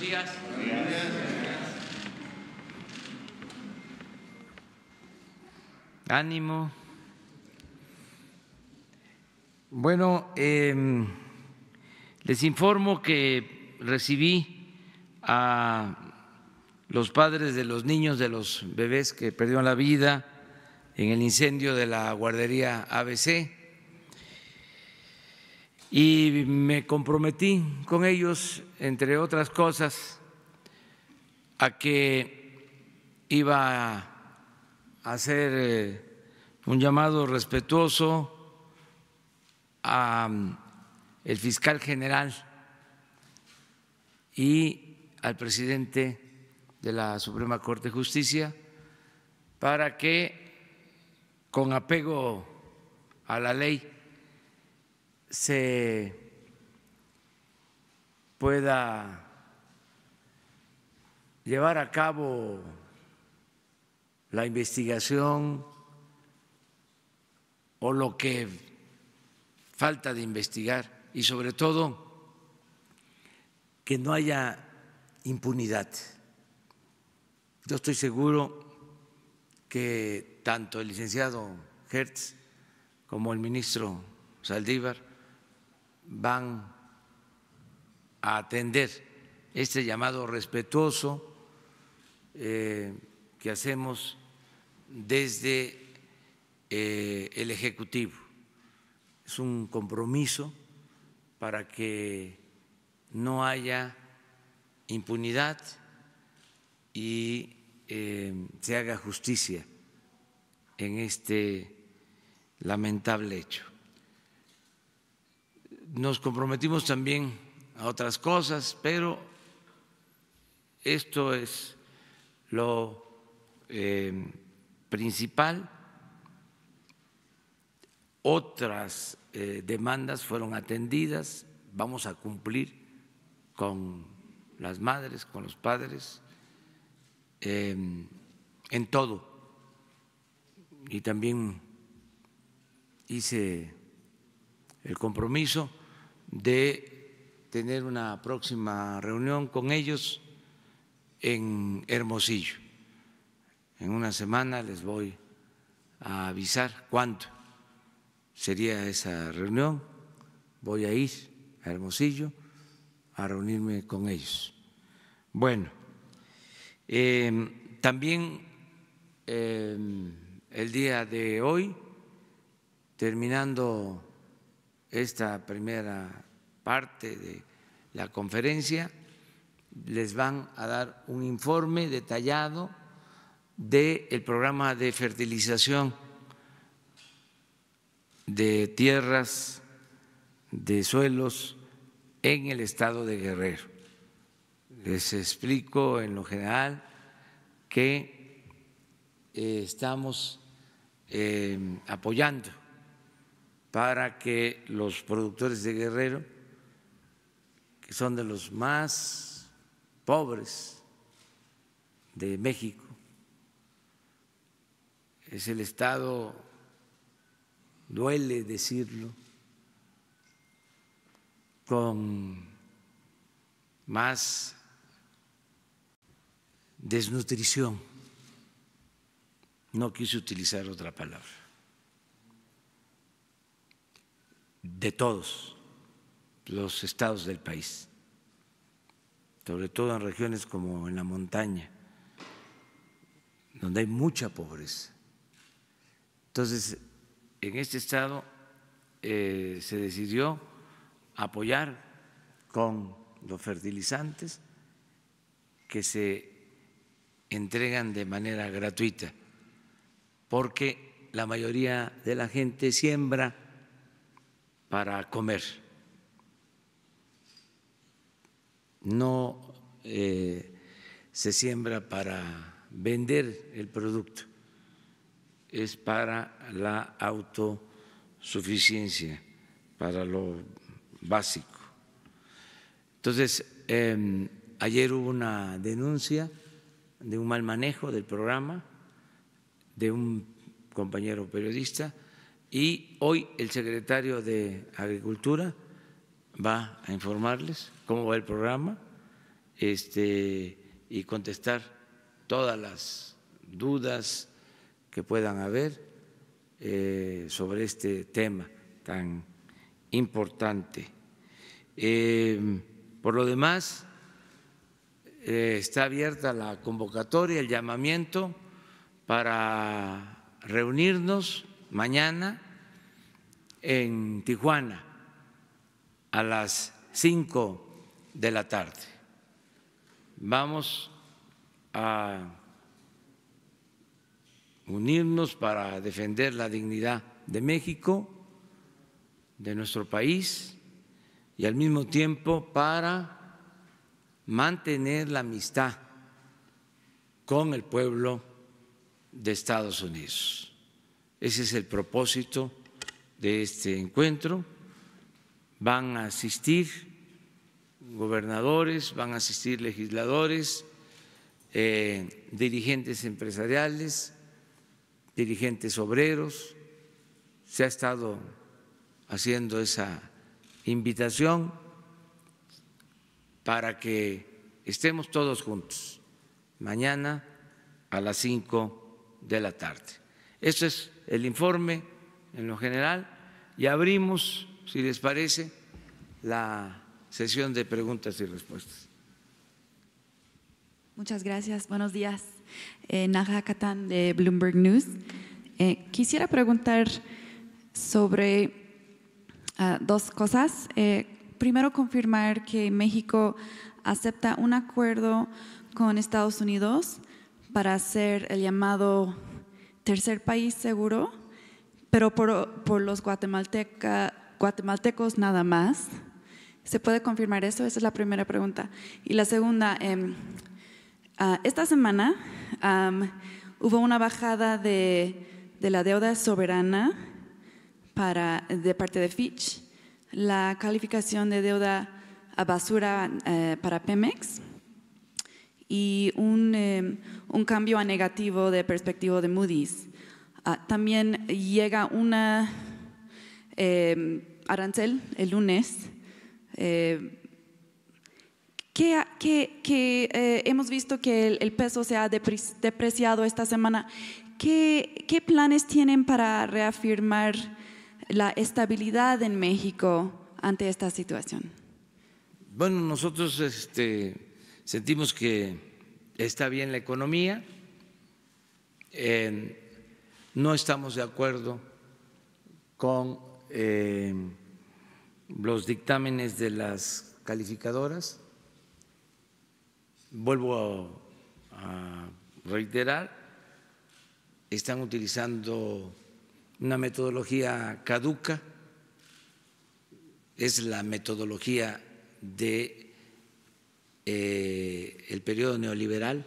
días. Ánimo. Bueno, les informo que recibí a los padres de los niños, de los bebés que perdieron la vida en el incendio de la guardería ABC y me comprometí con ellos, entre otras cosas, a que iba a hacer un llamado respetuoso al fiscal general y al presidente de la Suprema Corte de Justicia para que, con apego a la ley, se pueda llevar a cabo la investigación o lo que falta de investigar y, sobre todo, que no haya impunidad. Yo estoy seguro que tanto el licenciado Hertz como el ministro Saldívar van a atender este llamado respetuoso que hacemos desde el Ejecutivo. Es un compromiso para que no haya impunidad y se haga justicia en este lamentable hecho. Nos comprometimos también a otras cosas, pero esto es lo principal. Otras demandas fueron atendidas, vamos a cumplir con las madres, con los padres, en todo. Y también hice el compromiso de tener una próxima reunión con ellos en Hermosillo. En una semana les voy a avisar cuándo sería esa reunión. Voy a ir a Hermosillo a reunirme con ellos. Bueno, también el día de hoy, terminando esta primera parte de la conferencia, les van a dar un informe detallado del programa de fertilización de tierras, de suelos en el estado de Guerrero. Les explico en lo general que estamos apoyando para que los productores de Guerrero, que son de los más pobres de México, es el estado, duele decirlo, con más desnutrición, no quise utilizar otra palabra, de todos los estados del país, sobre todo en regiones como en la montaña, donde hay mucha pobreza. Entonces, en este estado se decidió apoyar con los fertilizantes que se entregan de manera gratuita, porque la mayoría de la gente siembra para comer, no se siembra para vender el producto, es para la autosuficiencia, para lo básico. Entonces, ayer hubo una denuncia de un mal manejo del programa de un compañero periodista y hoy el secretario de Agricultura va a informarles cómo va el programa y contestar todas las dudas que puedan haber sobre este tema tan importante. Por lo demás, está abierta la convocatoria, el llamamiento para reunirnos mañana en Tijuana a las 5 de la tarde. Vamos a unirnos para defender la dignidad de México, de nuestro país, y al mismo tiempo para mantener la amistad con el pueblo de Estados Unidos. Ese es el propósito de este encuentro. Van a asistir gobernadores, van a asistir legisladores, dirigentes empresariales, dirigentes obreros. Se ha estado haciendo esa invitación para que estemos todos juntos mañana a las 5 de la tarde. Este es el informe en lo general y abrimos, si les parece, la sesión de preguntas y respuestas. Muchas gracias. Buenos días. Naja Catán de Bloomberg News. Quisiera preguntar sobre dos cosas. Primero, confirmar que México acepta un acuerdo con Estados Unidos para hacer el llamado tercer país seguro, pero por los guatemaltecos nada más. ¿Se puede confirmar eso? Esa es la primera pregunta. Y la segunda, esta semana hubo una bajada de la deuda soberana de parte de Fitch, la calificación de deuda a basura para Pemex y un cambio a negativo de perspectiva de Moody's. También llega una arancel el lunes que hemos visto que el peso se ha depreciado esta semana. ¿Qué planes tienen para reafirmar la estabilidad en México ante esta situación? Bueno, nosotros sentimos que está bien la economía, no estamos de acuerdo con los dictámenes de las calificadoras. Vuelvo a reiterar, están utilizando una metodología caduca, es la metodología de el periodo neoliberal,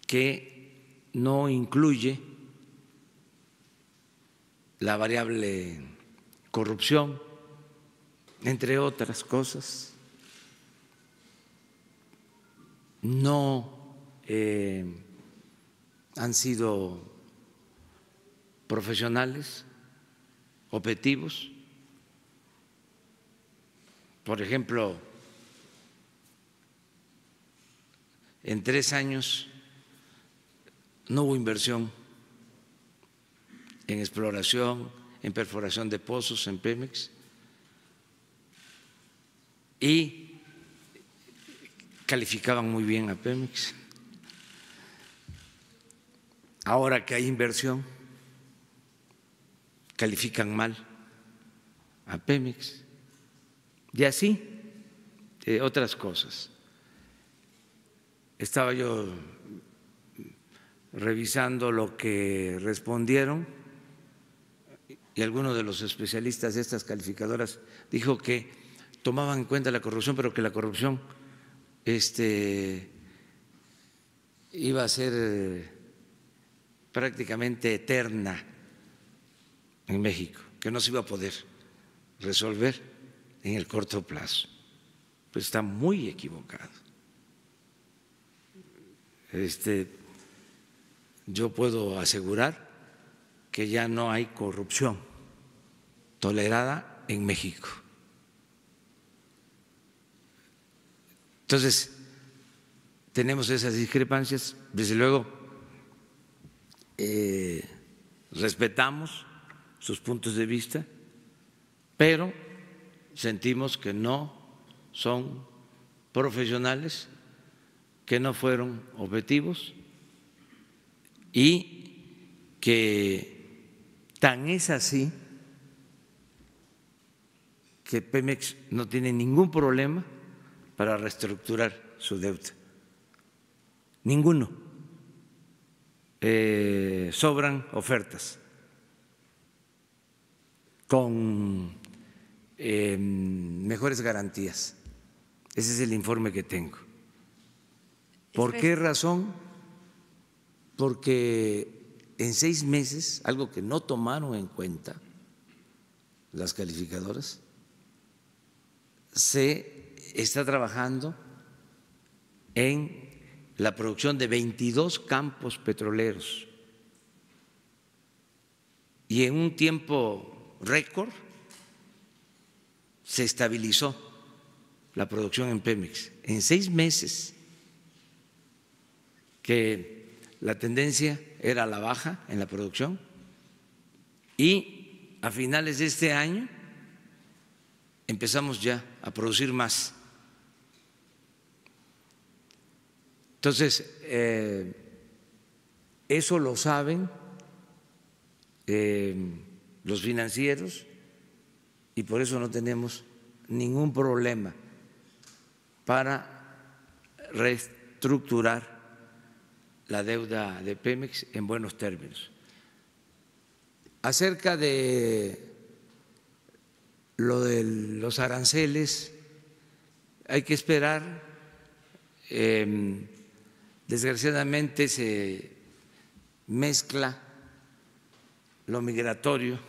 que no incluye la variable corrupción, entre otras cosas. No han sido profesionales, objetivos. Por ejemplo, en 3 años no hubo inversión en exploración, en perforación de pozos en Pemex, y calificaban muy bien a Pemex. Ahora que hay inversión, califican mal a Pemex. Y así, otras cosas. Estaba yo revisando lo que respondieron y algunos de los especialistas de estas calificadoras dijo que tomaban en cuenta la corrupción, pero que la corrupción iba a ser prácticamente eterna en México, que no se iba a poder resolver en el corto plazo. Pues está muy equivocado. Yo puedo asegurar que ya no hay corrupción tolerada en México. Entonces, tenemos esas discrepancias. Desde luego, respetamos sus puntos de vista, pero sentimos que no son profesionales, que no fueron objetivos y que tan es así que Pemex no tiene ningún problema para reestructurar su deuda. Ninguno. Sobran ofertas con mejores garantías. Ese es el informe que tengo. ¿Por qué razón? Porque en 6 meses, algo que no tomaron en cuenta las calificadoras, se está trabajando en la producción de 22 campos petroleros y en un tiempo récord se estabilizó la producción en Pemex. En 6 meses, que la tendencia era a la baja en la producción, y a finales de este año empezamos ya a producir más. Entonces, eso lo saben los financieros y por eso no tenemos ningún problema para reestructurar la deuda de Pemex en buenos términos. Acerca de lo de los aranceles, hay que esperar. Desgraciadamente se mezcla lo migratorio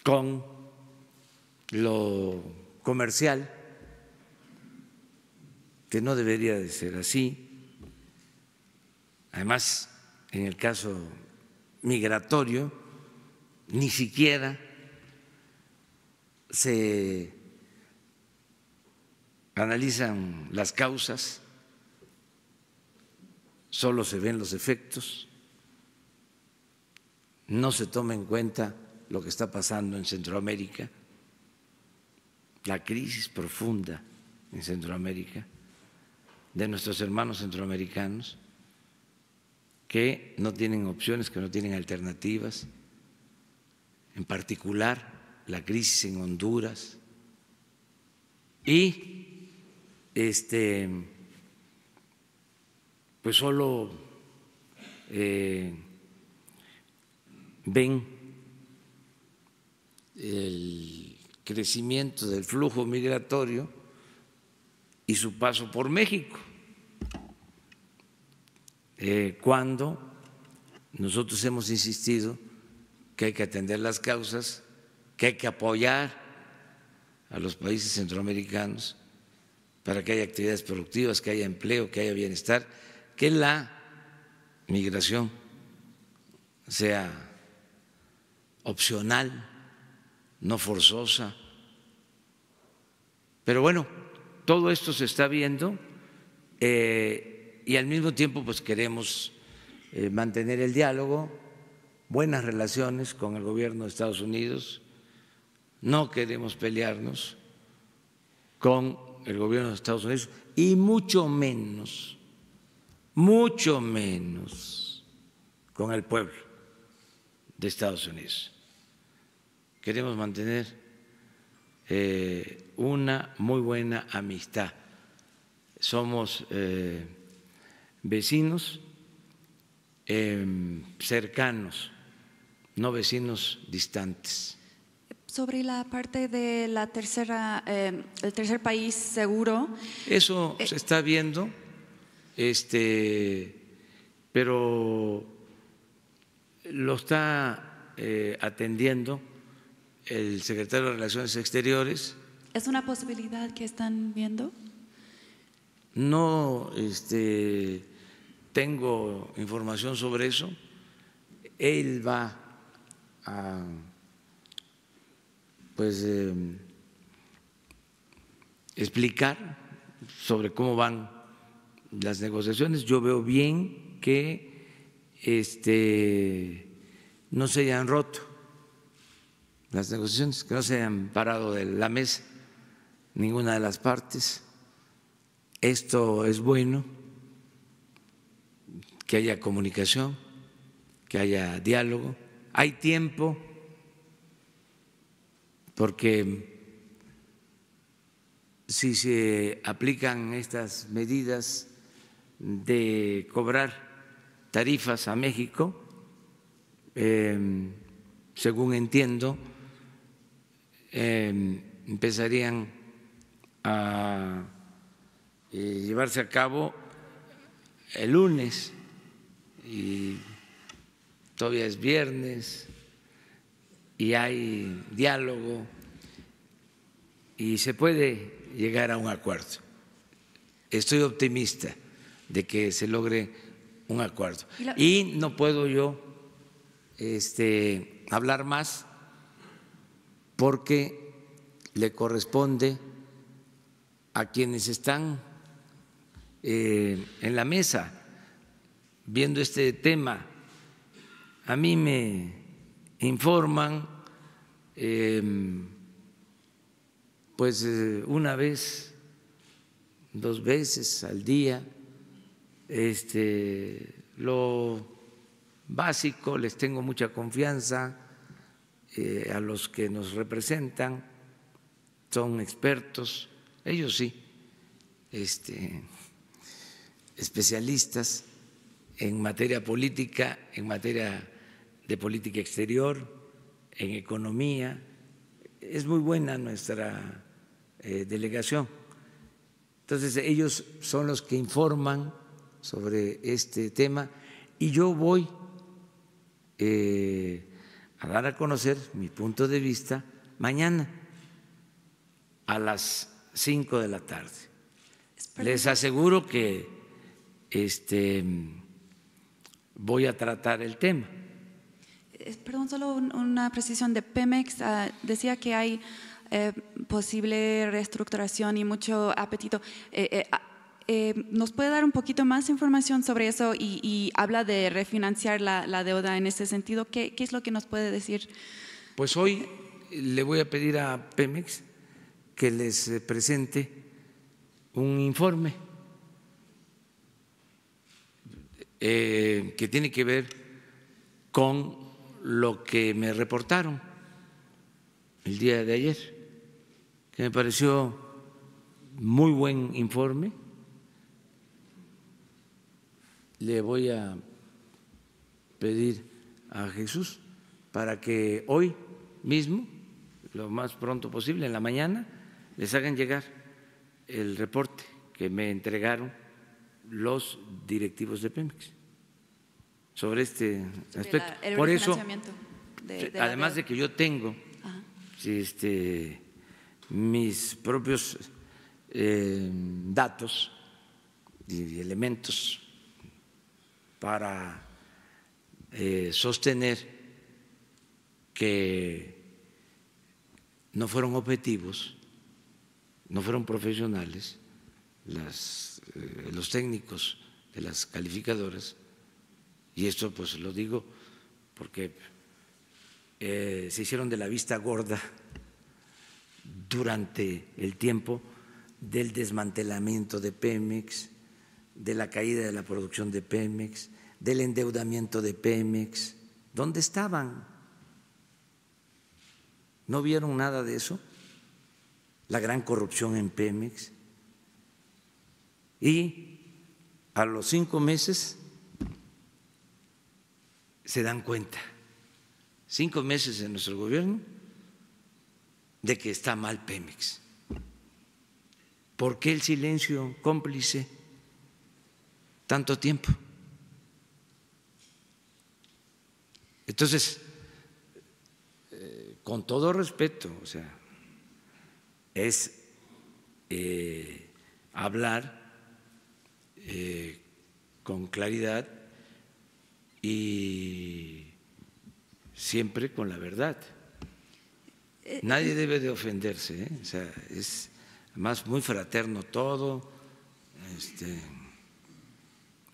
con lo comercial, que no debería de ser así. Además, en el caso migratorio, ni siquiera se analizan las causas, solo se ven los efectos, no se toma en cuenta lo que está pasando en Centroamérica, la crisis profunda en Centroamérica de nuestros hermanos centroamericanos que no tienen opciones, que no tienen alternativas, en particular la crisis en Honduras y pues solo ven el crecimiento del flujo migratorio y su paso por México, cuando nosotros hemos insistido que hay que atender las causas, que hay que apoyar a los países centroamericanos para que haya actividades productivas, que haya empleo, que haya bienestar, que la migración sea opcional, no forzosa. Pero bueno, todo esto se está viendo y al mismo tiempo pues queremos mantener el diálogo, buenas relaciones con el gobierno de Estados Unidos, no queremos pelearnos con el gobierno de Estados Unidos y mucho menos con el pueblo de Estados Unidos. Queremos mantener una muy buena amistad. Somos vecinos cercanos, no vecinos distantes. Sobre la parte de la tercera, el tercer país seguro. Eso se está viendo, pero lo está atendiendo el secretario de Relaciones Exteriores. ¿Es una posibilidad que están viendo? No tengo información sobre eso. Él va a explicar sobre cómo van las negociaciones. Yo veo bien que no se hayan roto las negociaciones, que no se hayan parado de la mesa ninguna de las partes. Esto es bueno, que haya comunicación, que haya diálogo. Hay tiempo, porque si se aplican estas medidas de cobrar tarifas a México, según entiendo, empezarían a llevarse a cabo el lunes y todavía es viernes y hay diálogo y se puede llegar a un acuerdo. Estoy optimista de que se logre un acuerdo. Y no puedo yo hablar más porque le corresponde a quienes están en la mesa viendo este tema. A mí me informan pues una vez, 2 veces al día, lo básico. Les tengo mucha confianza a los que nos representan, son expertos, ellos sí, especialistas en materia política, en materia de política exterior, en economía. Es muy buena nuestra delegación. Entonces, ellos son los que informan sobre este tema y yo voy a dar a conocer mi punto de vista mañana a las 5 de la tarde. Les aseguro que voy a tratar el tema. Perdón, solo una precisión de Pemex. Decía que hay posible reestructuración y mucho apetito. ¿Nos puede dar un poquito más información sobre eso y habla de refinanciar la deuda en ese sentido? ¿Qué es lo que nos puede decir? Pues hoy le voy a pedir a Pemex que les presente un informe que tiene que ver con lo que me reportaron el día de ayer, que me pareció muy buen informe. Le voy a pedir a Jesús para que hoy mismo, lo más pronto posible, en la mañana, les hagan llegar el reporte que me entregaron los directivos de Pemex sobre este aspecto. Por eso, además de que yo tengo mis propios datos y elementos para sostener que no fueron objetivos, no fueron profesionales los técnicos de las calificadoras, y esto pues lo digo porque se hicieron de la vista gorda durante el tiempo del desmantelamiento de Pemex, de la caída de la producción de Pemex, del endeudamiento de Pemex. ¿Dónde estaban? ¿No vieron nada de eso? La gran corrupción en Pemex. Y a los 5 meses se dan cuenta, 5 meses en nuestro gobierno, de que está mal Pemex. ¿Por qué el silencio cómplice tanto tiempo? Entonces, con todo respeto, o sea, es hablar con claridad y siempre con la verdad. Nadie debe de ofenderse, o sea, es además muy fraterno todo,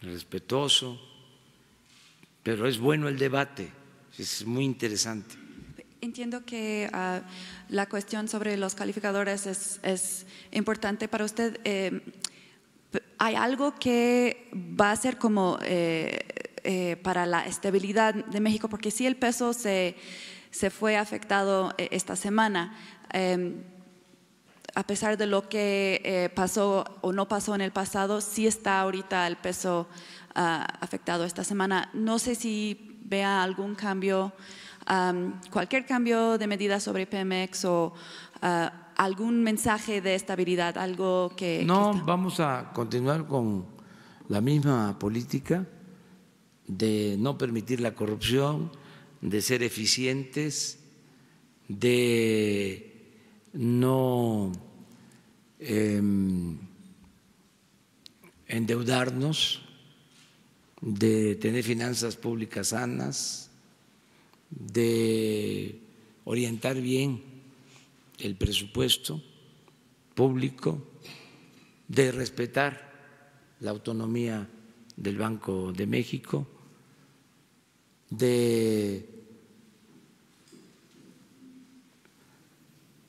respetuoso, pero es bueno el debate, es muy interesante. Entiendo que la cuestión sobre los calificadores es importante para usted. ¿Hay algo que va a ser como para la estabilidad de México? Porque sí, el peso se fue afectado esta semana. A pesar de lo que pasó o no pasó en el pasado, sí está ahorita el peso afectado esta semana. No sé si vea algún cambio, cualquier cambio de medida sobre Pemex o algún mensaje de estabilidad, algo que… No, vamos a continuar con la misma política de no permitir la corrupción, de ser eficientes, de no endeudarnos, de tener finanzas públicas sanas, de orientar bien el presupuesto público, de respetar la autonomía del Banco de México, de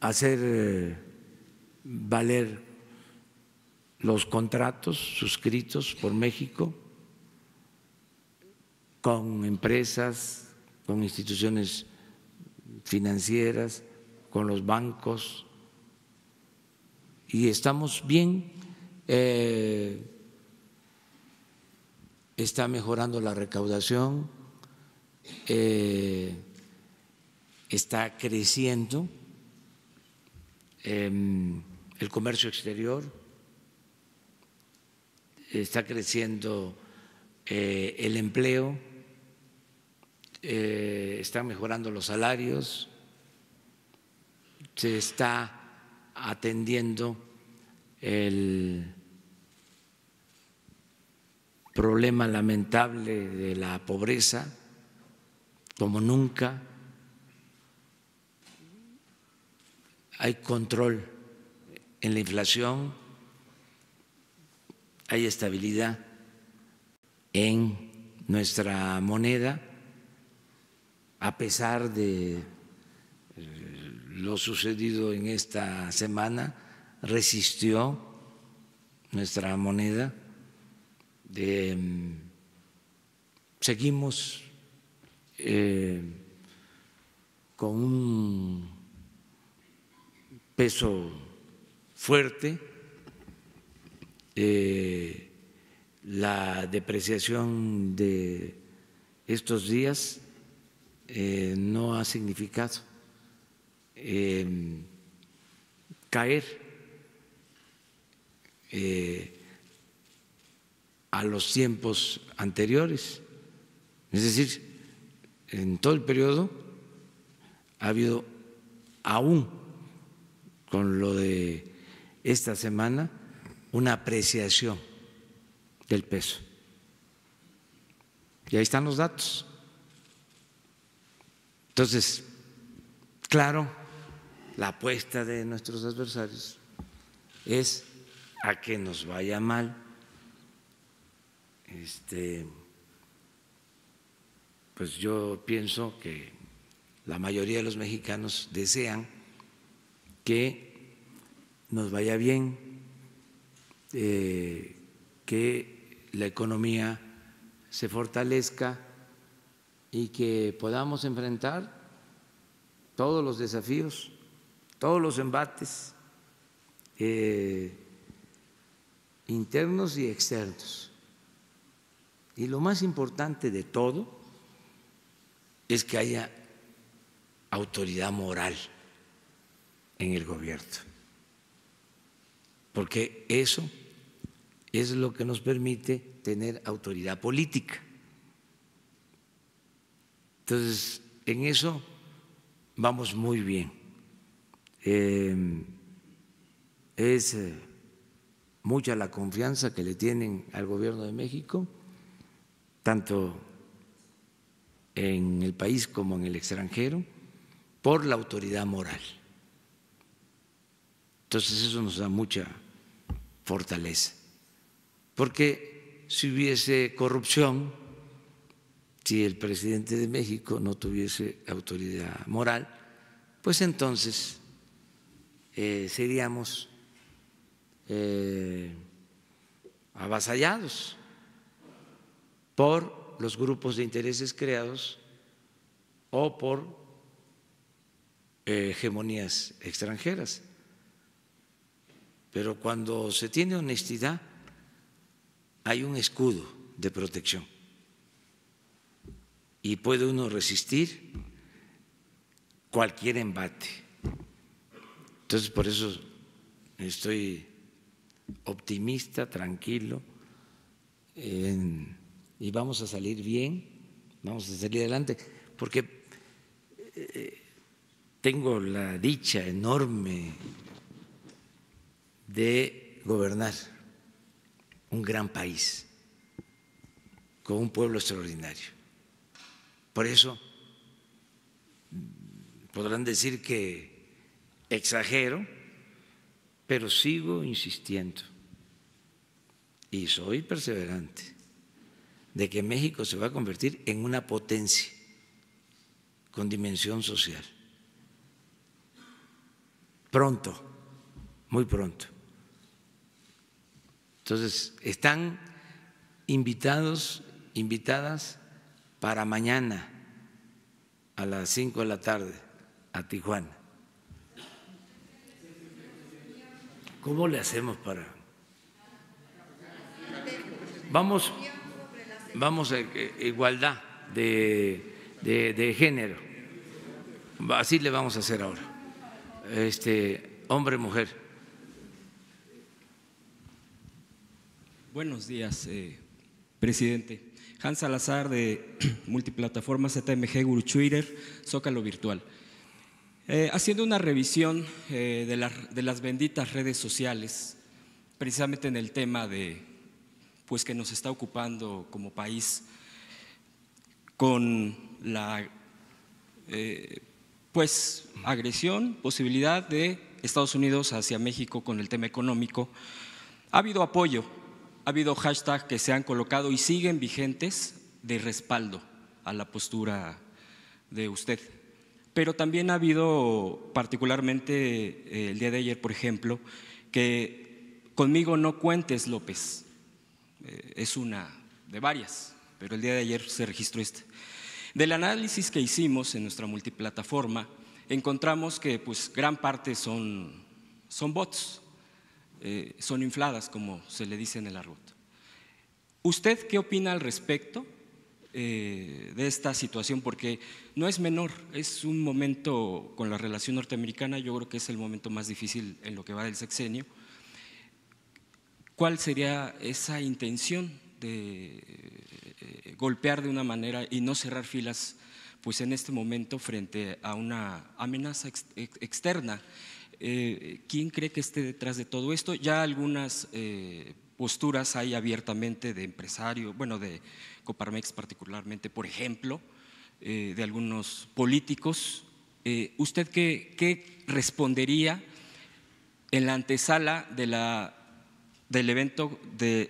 hacer valer los contratos suscritos por México con empresas, con instituciones financieras, con los bancos, y estamos bien. Está mejorando la recaudación, está creciendo el comercio exterior, está creciendo el empleo, están mejorando los salarios, se está atendiendo el problema lamentable de la pobreza como nunca, hay control en la inflación, hay estabilidad en nuestra moneda, a pesar de lo sucedido en esta semana, resistió nuestra moneda. Seguimos con un peso fuerte, la depreciación de estos días no ha significado caer a los tiempos anteriores, es decir, en todo el periodo ha habido, aún con lo de esta semana, una apreciación del peso. Y ahí están los datos. Entonces, claro, la apuesta de nuestros adversarios es a que nos vaya mal. Pues yo pienso que la mayoría de los mexicanos desean que nos vaya bien, que la economía se fortalezca y que podamos enfrentar todos los desafíos, todos los embates internos y externos. Y lo más importante de todo es que haya autoridad moral en el gobierno, porque eso es lo que nos permite tener autoridad política. Entonces, en eso vamos muy bien. Es mucha la confianza que le tienen al gobierno de México, tanto en el país como en el extranjero, por la autoridad moral. Entonces eso nos da mucha fortaleza, porque si hubiese corrupción, si el presidente de México no tuviese autoridad moral, pues entonces seríamos avasallados por los grupos de intereses creados o por hegemonías extranjeras. Pero cuando se tiene honestidad, hay un escudo de protección y puede uno resistir cualquier embate. Entonces, por eso estoy optimista, tranquilo, y vamos a salir bien, vamos a salir adelante, porque tengo la dicha enorme de gobernar un gran país con un pueblo extraordinario. Por eso podrán decir que exagero, pero sigo insistiendo y soy perseverante de que México se va a convertir en una potencia con dimensión social. Pronto, muy pronto. Entonces, están invitados, invitadas para mañana a las 5 de la tarde a Tijuana. ¿Cómo le hacemos para...? Vamos a igualdad de género. Así le vamos a hacer ahora. Hombre, mujer. Buenos días, presidente. Hans Salazar, de Multiplataforma ZMG Guruchuirer, Zócalo Virtual. Haciendo una revisión de las benditas redes sociales, precisamente en el tema de, pues, que nos está ocupando como país con la pues, agresión, posibilidad de Estados Unidos hacia México con el tema económico, ha habido apoyo. Ha habido hashtags que se han colocado y siguen vigentes de respaldo a la postura de usted. Pero también ha habido, particularmente el día de ayer, por ejemplo, que conmigo no cuentes, López. Es una de varias, pero el día de ayer se registró este. Del análisis que hicimos en nuestra multiplataforma, encontramos que pues, gran parte son bots. Son infladas, como se le dice en el argot. ¿Usted qué opina al respecto de esta situación? Porque no es menor, es un momento con la relación norteamericana, yo creo que es el momento más difícil en lo que va del sexenio. ¿Cuál sería esa intención de golpear de una manera y no cerrar filas pues en este momento frente a una amenaza externa? ¿Quién cree que esté detrás de todo esto? Ya algunas posturas hay abiertamente de empresarios, bueno, de Coparmex particularmente, por ejemplo, de algunos políticos. ¿Usted qué respondería en la antesala del evento de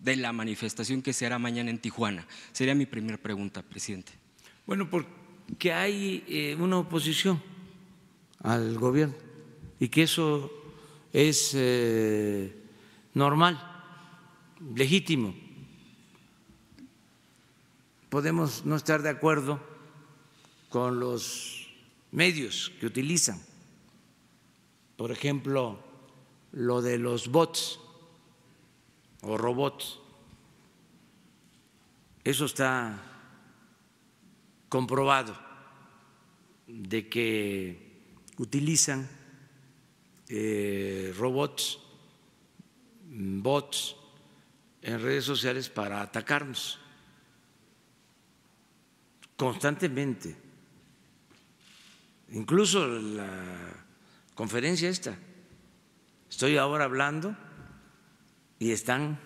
la manifestación que se hará mañana en Tijuana? Sería mi primera pregunta, presidente. Bueno, porque hay una oposición al gobierno y que eso es normal, legítimo. Podemos no estar de acuerdo con los medios que utilizan, por ejemplo, lo de los bots o robots. Eso está comprobado de que utilizan robots, bots en redes sociales para atacarnos constantemente. Incluso la conferencia esta, estoy ahora hablando y están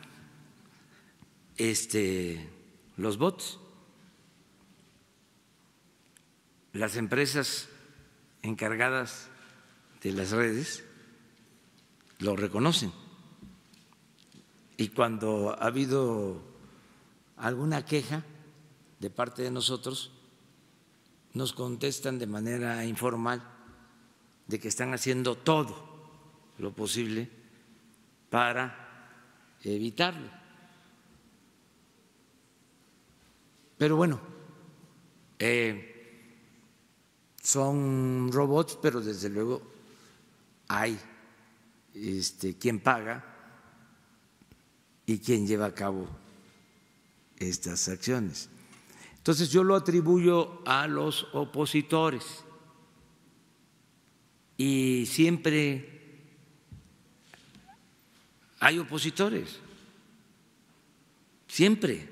los bots. Las empresas encargadas de las redes lo reconocen. Y cuando ha habido alguna queja de parte de nosotros, nos contestan de manera informal de que están haciendo todo lo posible para evitarlo. Pero bueno, son robots, pero desde luego hay quien paga y quien lleva a cabo estas acciones. Entonces yo lo atribuyo a los opositores y siempre hay opositores, siempre,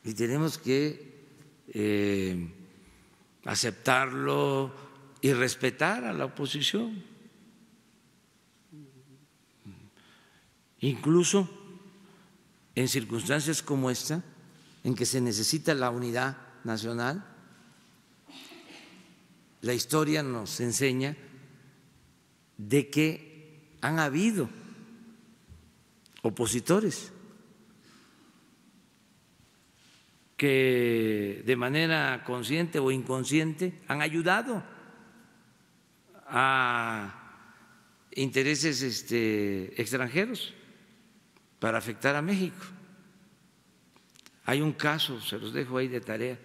y tenemos que aceptarlo y respetar a la oposición. Incluso en circunstancias como esta, en que se necesita la unidad nacional, la historia nos enseña de que han habido opositores que de manera consciente o inconsciente han ayudado a intereses extranjeros para afectar a México. Hay un caso, se los dejo ahí de tarea,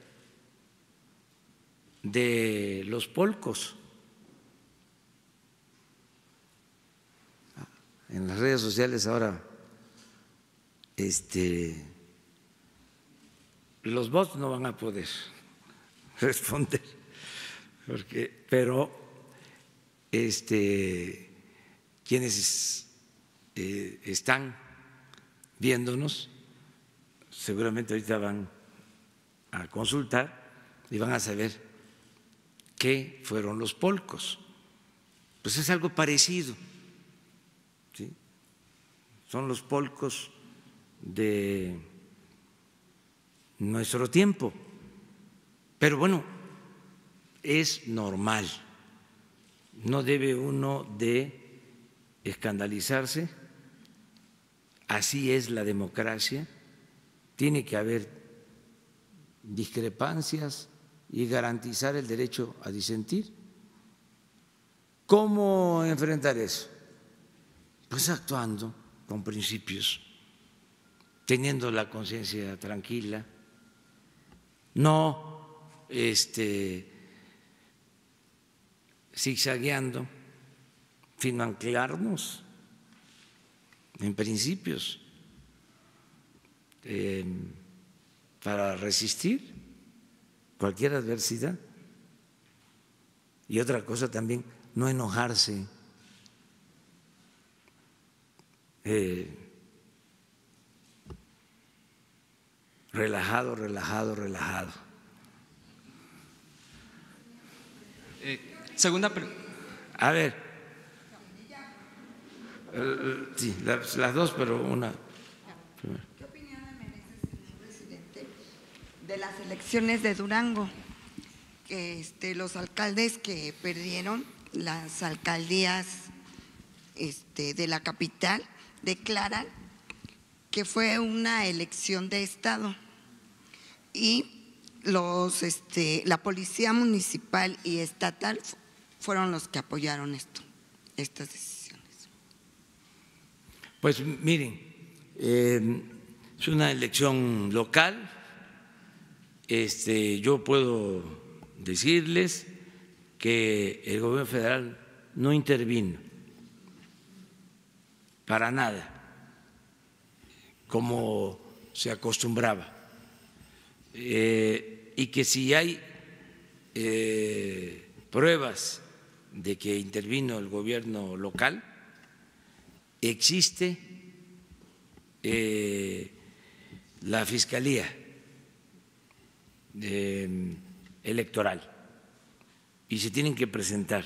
de los polcos. En las redes sociales ahora los bots no van a poder responder, pero quienes están viéndonos seguramente ahorita van a consultar y van a saber qué fueron los polcos. Pues es algo parecido, ¿sí? Son los polcos de nuestro tiempo, pero bueno, es normal, no debe uno de escandalizarse, así es la democracia. Tiene que haber discrepancias y garantizar el derecho a disentir. ¿Cómo enfrentar eso? Pues actuando con principios, teniendo la conciencia tranquila, no zigzagueando, sino anclarnos en principios para resistir cualquier adversidad. Y otra cosa también, no enojarse, relajado, relajado, relajado. Segunda pregunta. A ver, sí, las dos, pero una. ¿Qué opinión le merece, señor presidente, de las elecciones de Durango? Que los alcaldes que perdieron las alcaldías de la capital declaran que fue una elección de Estado y la policía municipal y estatal fueron los que apoyaron estas decisiones. Pues miren, es una elección local. Yo puedo decirles que el gobierno federal no intervino para nada, como se acostumbraba, y que si hay pruebas de que intervino el gobierno local, existe la Fiscalía Electoral y se tienen que presentar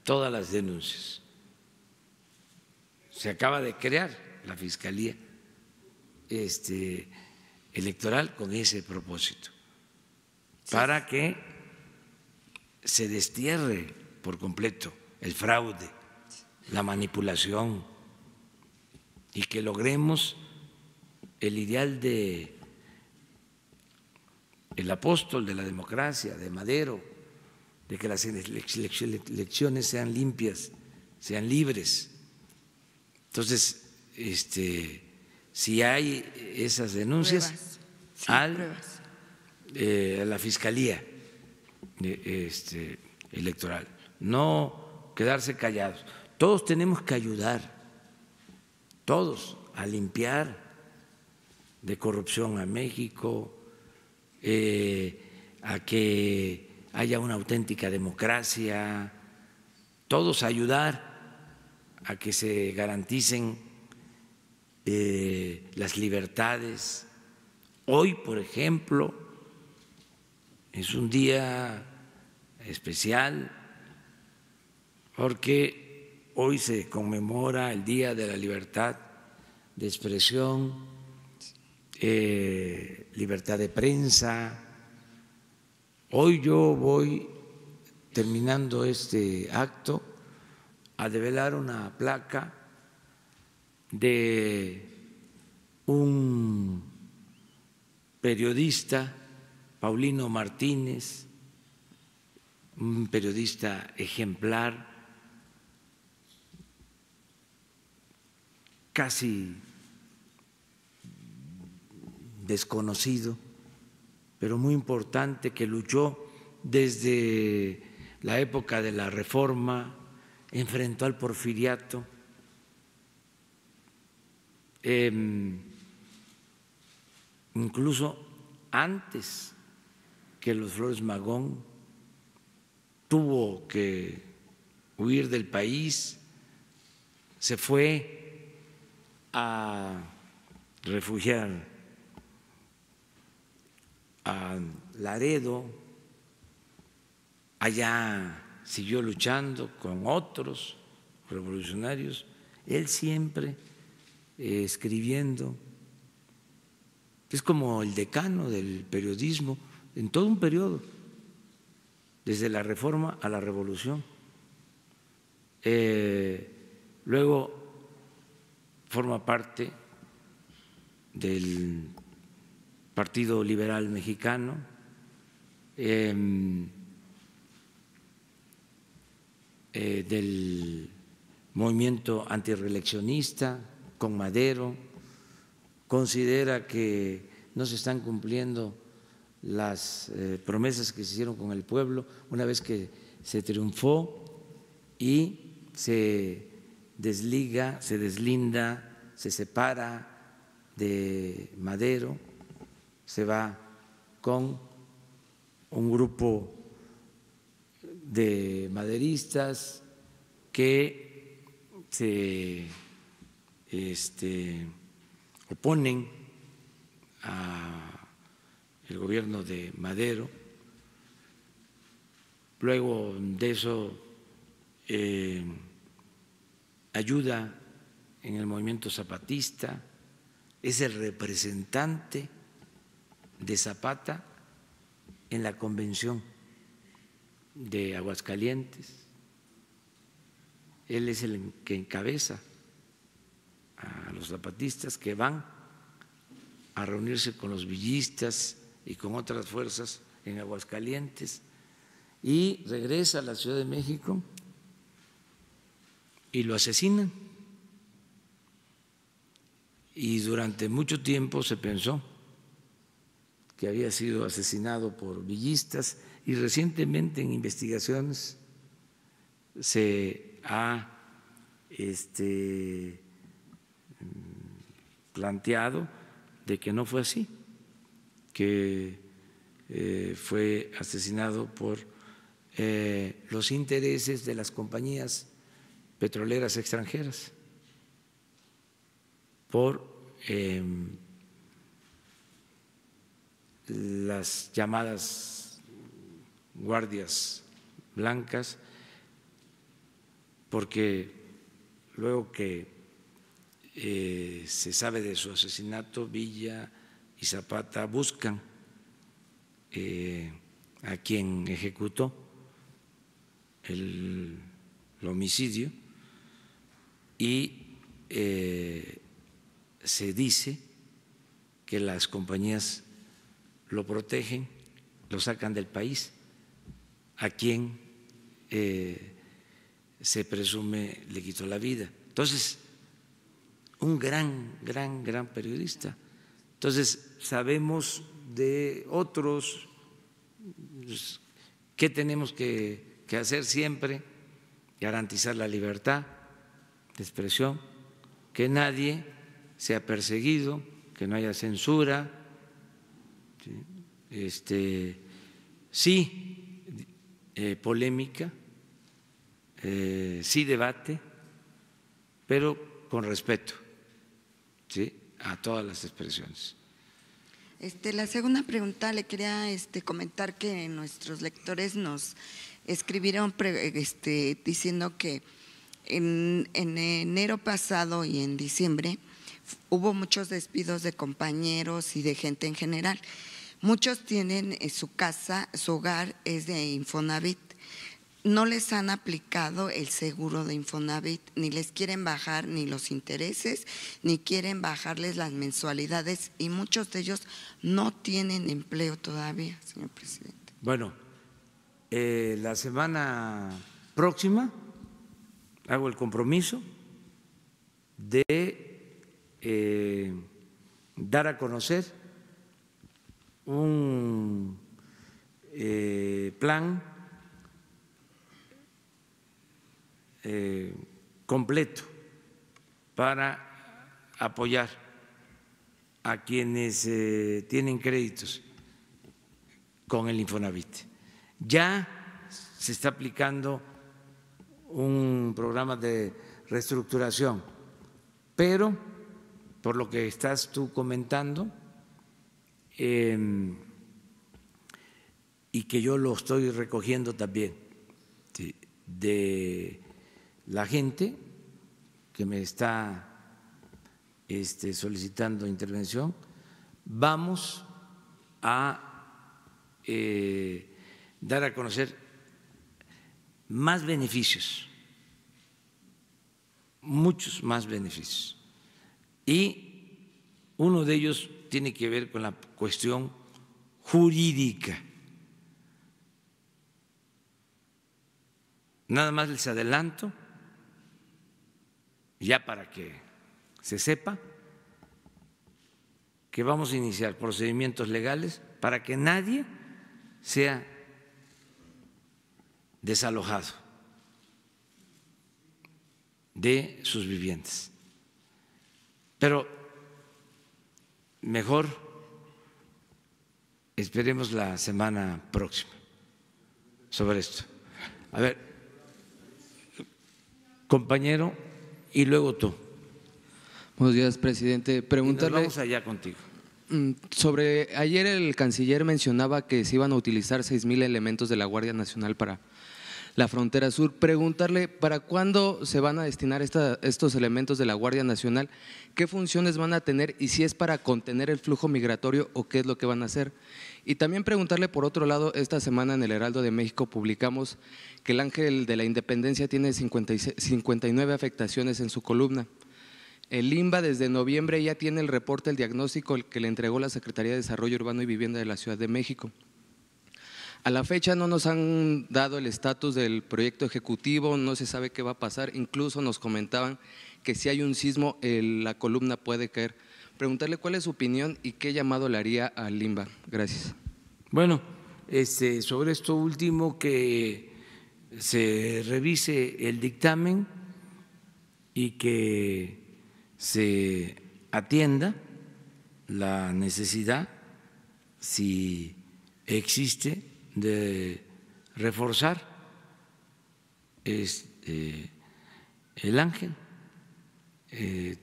todas las denuncias. Se acaba de crear la Fiscalía Electoral con ese propósito, para que se destierre por completo el fraude, la manipulación, y que logremos el ideal de el apóstol de la democracia, de Madero, de que las elecciones sean limpias, sean libres. Entonces, si hay esas denuncias, Pruebas. Sí, a la Fiscalía electoral, no quedarse callados. Todos tenemos que ayudar, todos, a limpiar de corrupción a México, a que haya una auténtica democracia, todos ayudar a que se garanticen las libertades. Hoy, por ejemplo, es un día especial porque hoy se conmemora el Día de la Libertad de Expresión, libertad de prensa. Hoy yo voy, terminando este acto, a develar una placa de un periodista, Paulino Martínez, un periodista ejemplar, casi desconocido, pero muy importante, que luchó desde la época de la Reforma, enfrentó al porfiriato, incluso antes que los Flores Magón, tuvo que huir del país, se fue a refugiar a Laredo, allá siguió luchando con otros revolucionarios, él siempre escribiendo. Es como el decano del periodismo en todo un periodo, desde la Reforma a la Revolución. Luego forma parte del Partido Liberal Mexicano, del movimiento antirreeleccionista con Madero. Considera que no se están cumpliendo las promesas que se hicieron con el pueblo una vez que se triunfó, y se desliga, se deslinda, se separa de Madero, se va con un grupo de maderistas que se oponen al gobierno de Madero. Luego de eso ayuda en el movimiento zapatista, es el representante de Zapata en la convención de Aguascalientes. Él es el que encabeza a los zapatistas que van a reunirse con los villistas y con otras fuerzas en Aguascalientes, y regresa a la Ciudad de México y lo asesinan. Y durante mucho tiempo se pensó que había sido asesinado por villistas, y recientemente en investigaciones se ha planteado de que no fue así, que fue asesinado por los intereses de las compañías petroleras extranjeras, por las llamadas guardias blancas, porque luego que se sabe de su asesinato, Villa y Zapata buscan a quien ejecutó el homicidio y se dice que las compañías lo protegen, lo sacan del país, a quien se presume le quitó la vida. Entonces, un gran periodista. Entonces, sabemos de otros. ¿Qué tenemos que hacer siempre? Garantizar la libertad de expresión, que nadie sea perseguido, que no haya censura, sí, polémica, sí debate, pero con respeto, ¿sí?, a todas las expresiones. La segunda pregunta le quería comentar que nuestros lectores nos escribieron diciendo que en enero pasado y en diciembre hubo muchos despidos de compañeros y de gente en general. Muchos tienen su casa, su hogar es de Infonavit. No les han aplicado el seguro de Infonavit, ni les quieren bajar ni los intereses, ni quieren bajarles las mensualidades, y muchos de ellos no tienen empleo todavía, señor presidente. Bueno, la semana próxima hago el compromiso de dar a conocer un plan completo para apoyar a quienes tienen créditos con el Infonavit. Ya se está aplicando un programa de reestructuración, pero por lo que estás tú comentando y que yo lo estoy recogiendo también, ¿sí?, de la gente que me está solicitando intervención, vamos a dar a conocer más beneficios, muchos más beneficios, y uno de ellos tiene que ver con la cuestión jurídica. Nada más les adelanto, ya para que se sepa, que vamos a iniciar procedimientos legales para que nadie sea desalojado de sus viviendas. Pero mejor esperemos la semana próxima sobre esto. A ver, compañero, y luego tú. Buenos días, presidente. Preguntarle. Vamos allá contigo. Sobre ayer el canciller mencionaba que se iban a utilizar 6,000 elementos de la Guardia Nacional para la frontera sur. Preguntarle para cuándo se van a destinar estos elementos de la Guardia Nacional, qué funciones van a tener y si es para contener el flujo migratorio o qué es lo que van a hacer. Y también preguntarle, por otro lado, esta semana en el Heraldo de México publicamos que el Ángel de la Independencia tiene 59 afectaciones en su columna. El INBA desde noviembre ya tiene el reporte, el diagnóstico que le entregó la Secretaría de Desarrollo Urbano y Vivienda de la Ciudad de México. A la fecha no nos han dado el estatus del proyecto ejecutivo, no se sabe qué va a pasar, incluso nos comentaban que si hay un sismo la columna puede caer. Preguntarle cuál es su opinión y qué llamado le haría al INBA. Gracias. Bueno, sobre esto último, que se revise el dictamen y que se atienda la necesidad, si existe, de reforzar el Ángel,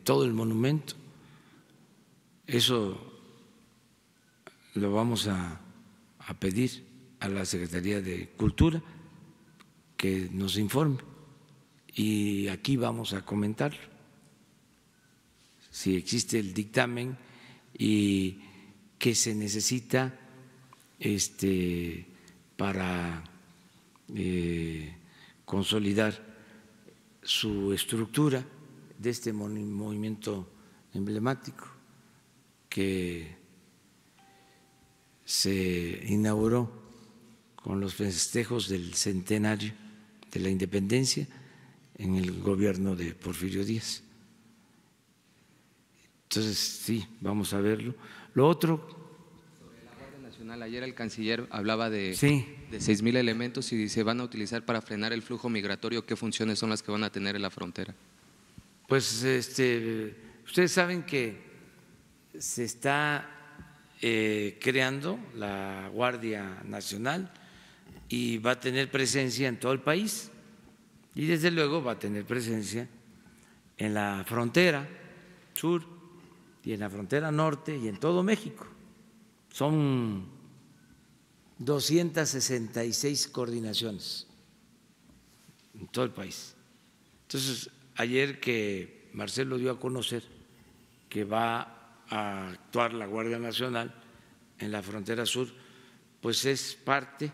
todo el monumento. Eso lo vamos a pedir a la Secretaría de Cultura que nos informe y aquí vamos a comentarlo. Si existe el dictamen y qué se necesita para consolidar su estructura de este movimiento emblemático que se inauguró con los festejos del centenario de la independencia en el gobierno de Porfirio Díaz. Entonces, sí, vamos a verlo. Lo otro… Sobre la Guardia Nacional, ayer el canciller hablaba de Sí. 6,000 elementos y se van a utilizar para frenar el flujo migratorio. ¿Qué funciones son las que van a tener en la frontera? Pues ustedes saben que se está creando la Guardia Nacional y va a tener presencia en todo el país y desde luego va a tener presencia en la frontera sur y en la frontera norte y en todo México. Son 266 coordinaciones en todo el país. Entonces, ayer que Marcelo dio a conocer que va a actuar la Guardia Nacional en la frontera sur, pues es parte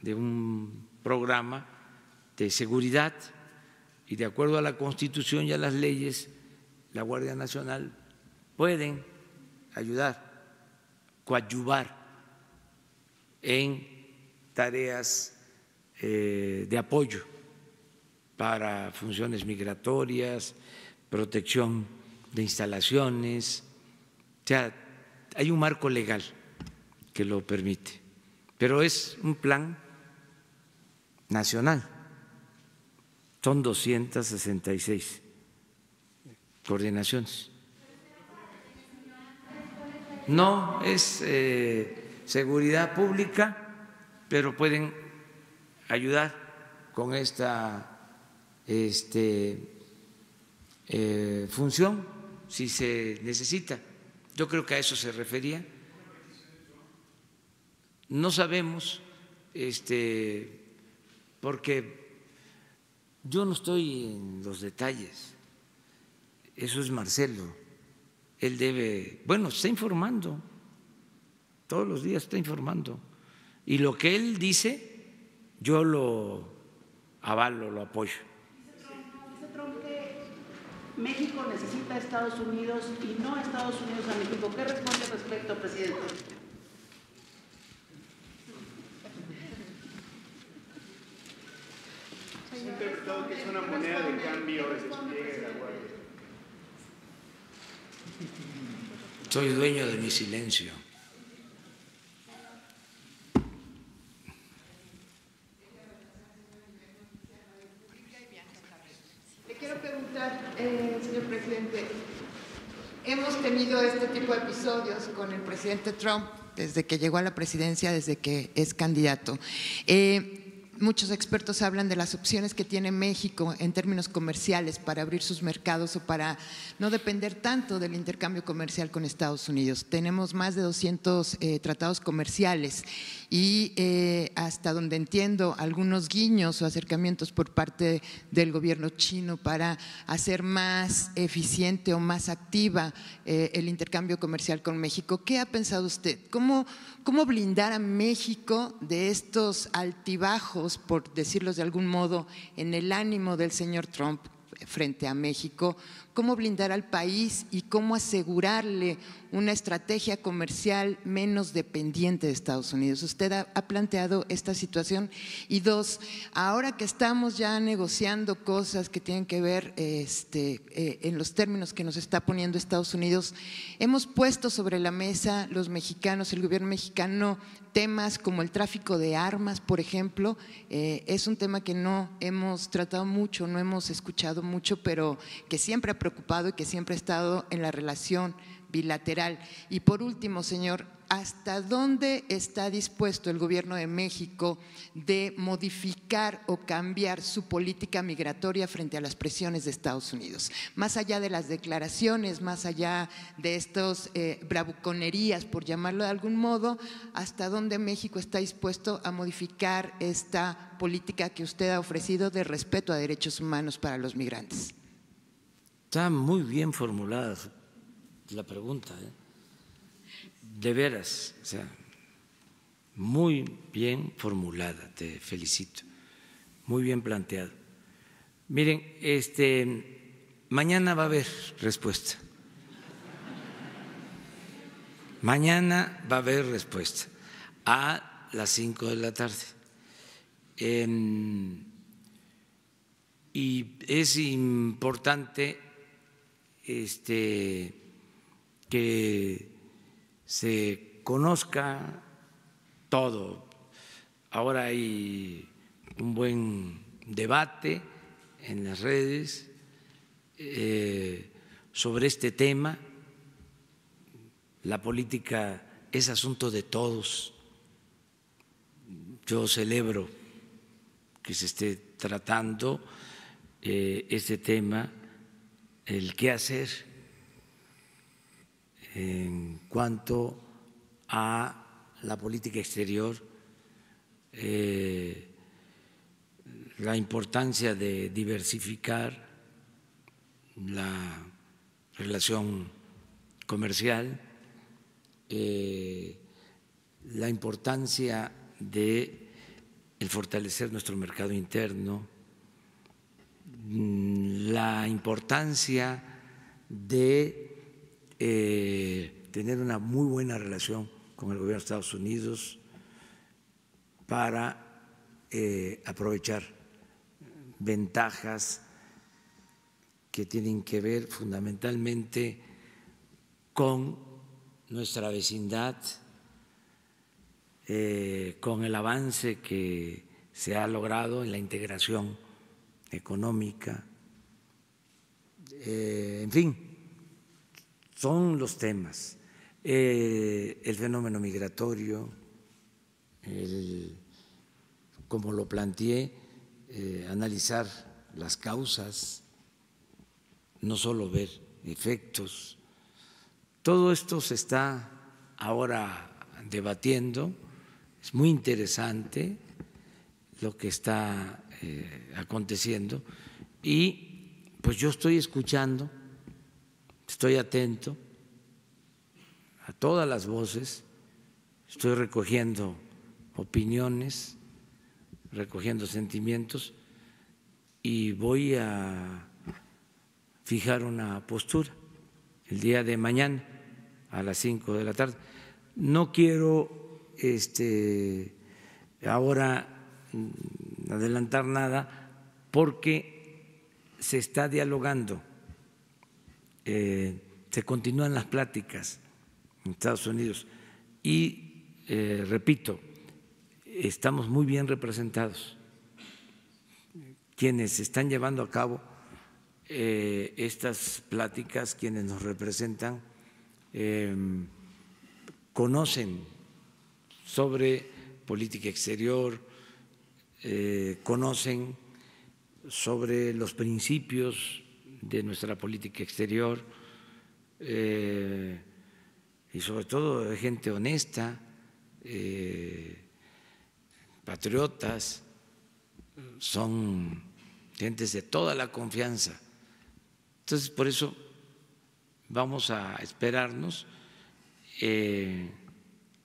de un programa de seguridad y de acuerdo a la Constitución y a las leyes, la Guardia Nacional pueden ayudar, coadyuvar en tareas de apoyo para funciones migratorias, protección de instalaciones, o sea, hay un marco legal que lo permite, pero es un plan nacional, son 266 coordinaciones. No es seguridad pública, pero pueden ayudar con esta función si se necesita. Yo creo que a eso se refería. No sabemos, porque yo no estoy en los detalles, eso es Marcelo. Él debe, bueno, está informando, todos los días está informando. Y lo que él dice, yo lo avalo, lo apoyo. Dice Trump que México necesita a Estados Unidos y no a Estados Unidos a México. ¿Qué responde al respecto, presidente? Se ha interpretado que es una moneda de cambio el despliegue de la Guardia. Soy dueño de mi silencio. Le quiero preguntar, señor presidente, hemos tenido este tipo de episodios con el presidente Trump desde que llegó a la presidencia, desde que es candidato. Muchos expertos hablan de las opciones que tiene México en términos comerciales para abrir sus mercados o para no depender tanto del intercambio comercial con Estados Unidos. Tenemos más de 200 tratados comerciales y hasta donde entiendo algunos guiños o acercamientos por parte del gobierno chino para hacer más eficiente o más activa el intercambio comercial con México. ¿Qué ha pensado usted? ¿Cómo blindar a México de estos altibajos, por decirlos de algún modo, en el ánimo del señor Trump frente a México? ¿Cómo blindar al país y cómo asegurarle una estrategia comercial menos dependiente de Estados Unidos? ¿Usted ha planteado esta situación? Y dos, ahora que estamos ya negociando cosas que tienen que ver en los términos que nos está poniendo Estados Unidos, hemos puesto sobre la mesa los mexicanos, el gobierno mexicano, temas como el tráfico de armas, por ejemplo. Es un tema que no hemos tratado mucho, no hemos escuchado mucho, pero que siempre ha preocupado y que siempre ha estado en la relación bilateral. Y por último, señor, ¿hasta dónde está dispuesto el gobierno de México de modificar o cambiar su política migratoria frente a las presiones de Estados Unidos? Más allá de las declaraciones, más allá de estos bravuconerías, por llamarlo de algún modo, ¿hasta dónde México está dispuesto a modificar esta política que usted ha ofrecido de respeto a derechos humanos para los migrantes? Está muy bien formulada la pregunta, de veras, o sea, muy bien formulada, te felicito. muy bien planteado. Miren, mañana va a haber respuesta. Mañana va a haber respuesta a las 5 de la tarde. Y es importante que se conozca todo. Ahora hay un buen debate en las redes sobre este tema. La política es asunto de todos. Yo celebro que se esté tratando este tema, el qué hacer en cuanto a la política exterior, la importancia de diversificar la relación comercial, la importancia de el fortalecer nuestro mercado interno, la importancia de tener una muy buena relación con el gobierno de Estados Unidos para aprovechar ventajas que tienen que ver fundamentalmente con nuestra vecindad, con el avance que se ha logrado en la integración económica, en fin, son los temas, el fenómeno migratorio, como lo planteé, analizar las causas, no solo ver efectos. Todo esto se está ahora debatiendo, es muy interesante lo que está aconteciendo y pues yo estoy escuchando, estoy atento a todas las voces, estoy recogiendo opiniones, recogiendo sentimientos y voy a fijar una postura el día de mañana a las 5 de la tarde. No quiero ahora adelantar nada porque se está dialogando, se continúan las pláticas en Estados Unidos y repito, estamos muy bien representados. Quienes están llevando a cabo estas pláticas, quienes nos representan, conocen sobre política exterior, conocen sobre los principios de nuestra política exterior y sobre todo de gente honesta, patriotas, son gentes de toda la confianza. Entonces, por eso vamos a esperarnos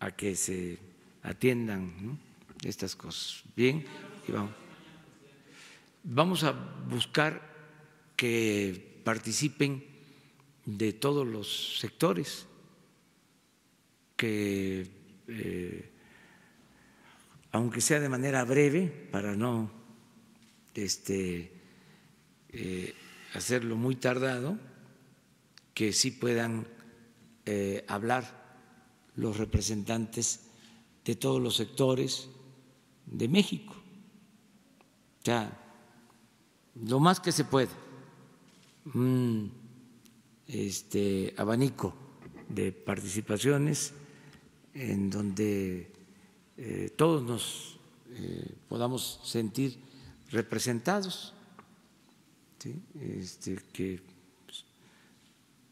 a que se atiendan, ¿no?, estas cosas. Bien, y vamos a buscar que participen de todos los sectores, que aunque sea de manera breve, para no hacerlo muy tardado, que sí puedan hablar los representantes de todos los sectores de México. O sea, lo más que se pueda, un abanico de participaciones en donde todos nos podamos sentir representados, ¿sí? Que pues,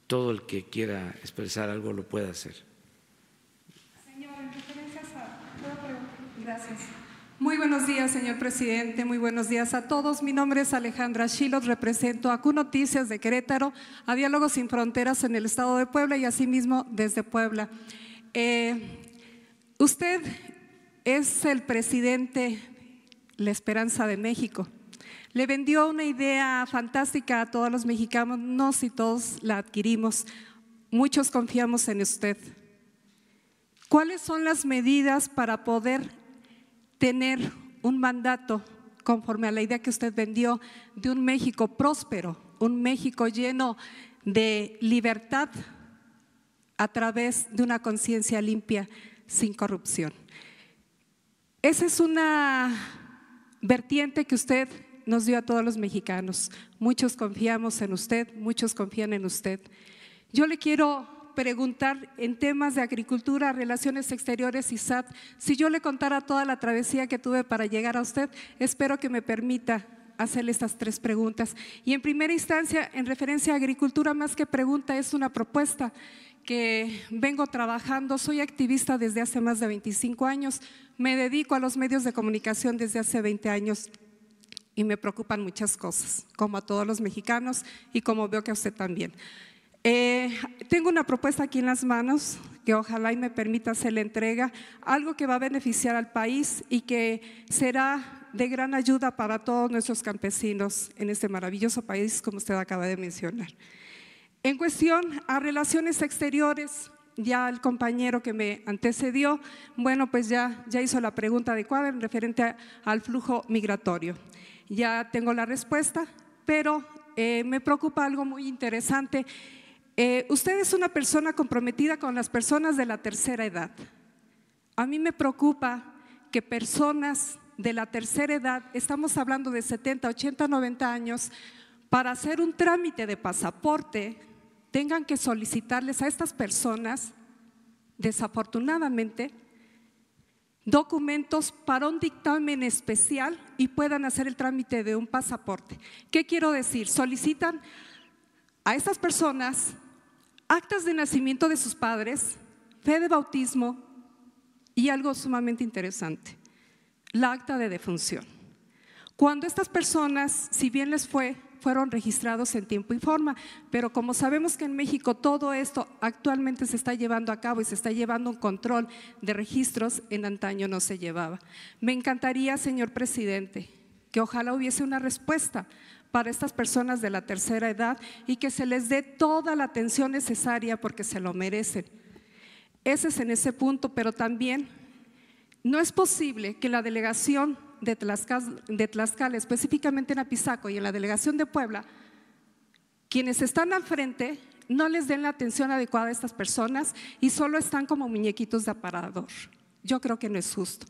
todo el que quiera expresar algo lo pueda hacer. Señor, en referencia a… Gracias. Muy buenos días, señor presidente, muy buenos días a todos. Mi nombre es Alejandra Schilot, represento a Q Noticias de Querétaro, a Diálogos Sin Fronteras en el estado de Puebla y asimismo desde Puebla. Usted es el presidente la esperanza de México. Le vendió una idea fantástica a todos los mexicanos y todos la adquirimos. Muchos confiamos en usted. ¿Cuáles son las medidas para poder tener un mandato conforme a la idea que usted vendió de un México próspero, un México lleno de libertad a través de una conciencia limpia, sin corrupción? Esa es una vertiente que usted nos dio a todos los mexicanos. Muchos confiamos en usted, muchos confían en usted. Yo le quiero preguntar en temas de agricultura, relaciones exteriores y SAT. Si yo le contara toda la travesía que tuve para llegar a usted, espero que me permita hacerle estas 3 preguntas. Y en primera instancia, en referencia a agricultura, más que pregunta, es una propuesta que vengo trabajando. Soy activista desde hace más de 25 años, me dedico a los medios de comunicación desde hace 20 años y me preocupan muchas cosas, como a todos los mexicanos y como veo que a usted también. Tengo una propuesta aquí en las manos que ojalá y me permita hacer la entrega, algo que va a beneficiar al país y que será de gran ayuda para todos nuestros campesinos en este maravilloso país, como usted acaba de mencionar. En cuestión a relaciones exteriores, ya el compañero que me antecedió, bueno, pues ya hizo la pregunta adecuada en referente al flujo migratorio. Ya tengo la respuesta, pero me preocupa algo muy interesante. Usted es una persona comprometida con las personas de la tercera edad. A mí me preocupa que personas de la tercera edad, estamos hablando de 70, 80, 90 años, para hacer un trámite de pasaporte, tengan que solicitarles a estas personas, desafortunadamente, documentos para un dictamen especial y puedan hacer el trámite de un pasaporte. ¿Qué quiero decir? Solicitan a estas personas actas de nacimiento de sus padres, fe de bautismo y algo sumamente interesante, la acta de defunción. Cuando estas personas, si bien les fueron registrados en tiempo y forma, pero como sabemos que en México todo esto actualmente se está llevando a cabo y se está llevando un control de registros, en antaño no se llevaba. Me encantaría, señor presidente, que ojalá hubiese una respuesta para estas personas de la tercera edad y que se les dé toda la atención necesaria porque se lo merecen. Ese es en ese punto, pero también no es posible que la delegación de Tlaxcala, específicamente en Apizaco y en la delegación de Puebla, quienes están al frente no les den la atención adecuada a estas personas y solo están como muñequitos de aparador. Yo creo que no es justo.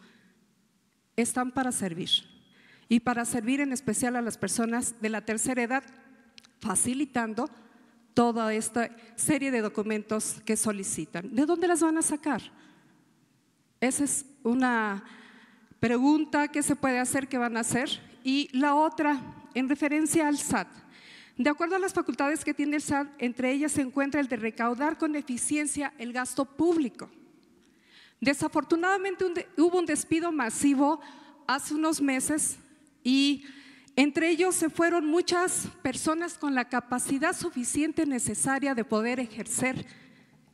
Están para servir. Y para servir en especial a las personas de la tercera edad, facilitando toda esta serie de documentos que solicitan. ¿De dónde las van a sacar? Esa es una pregunta. ¿Qué se puede hacer? ¿Qué van a hacer? Y la otra, en referencia al SAT. De acuerdo a las facultades que tiene el SAT, entre ellas se encuentra el de recaudar con eficiencia el gasto público. Desafortunadamente hubo un despido masivo hace unos meses y entre ellos se fueron muchas personas con la capacidad suficiente necesaria de poder ejercer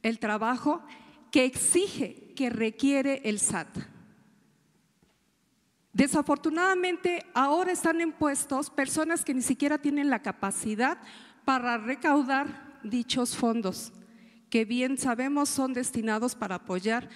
el trabajo que exige, que requiere el SAT. Desafortunadamente ahora están en puestos personas que ni siquiera tienen la capacidad para recaudar dichos fondos, que bien sabemos son destinados para apoyar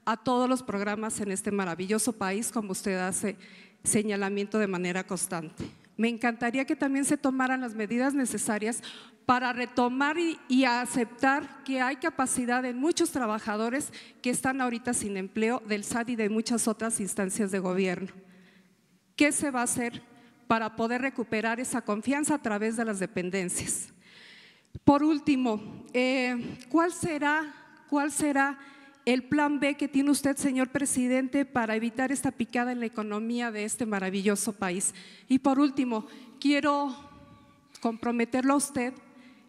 a todos los programas en este maravilloso país, como usted hace señalamiento de manera constante. Me encantaría que también se tomaran las medidas necesarias para retomar y aceptar que hay capacidad en muchos trabajadores que están ahorita sin empleo del SAT y de muchas otras instancias de gobierno. ¿Qué se va a hacer para poder recuperar esa confianza a través de las dependencias? Por último, ¿cuál será el plan B que tiene usted, señor presidente, para evitar esta picada en la economía de este maravilloso país? Y por último, quiero comprometerlo a usted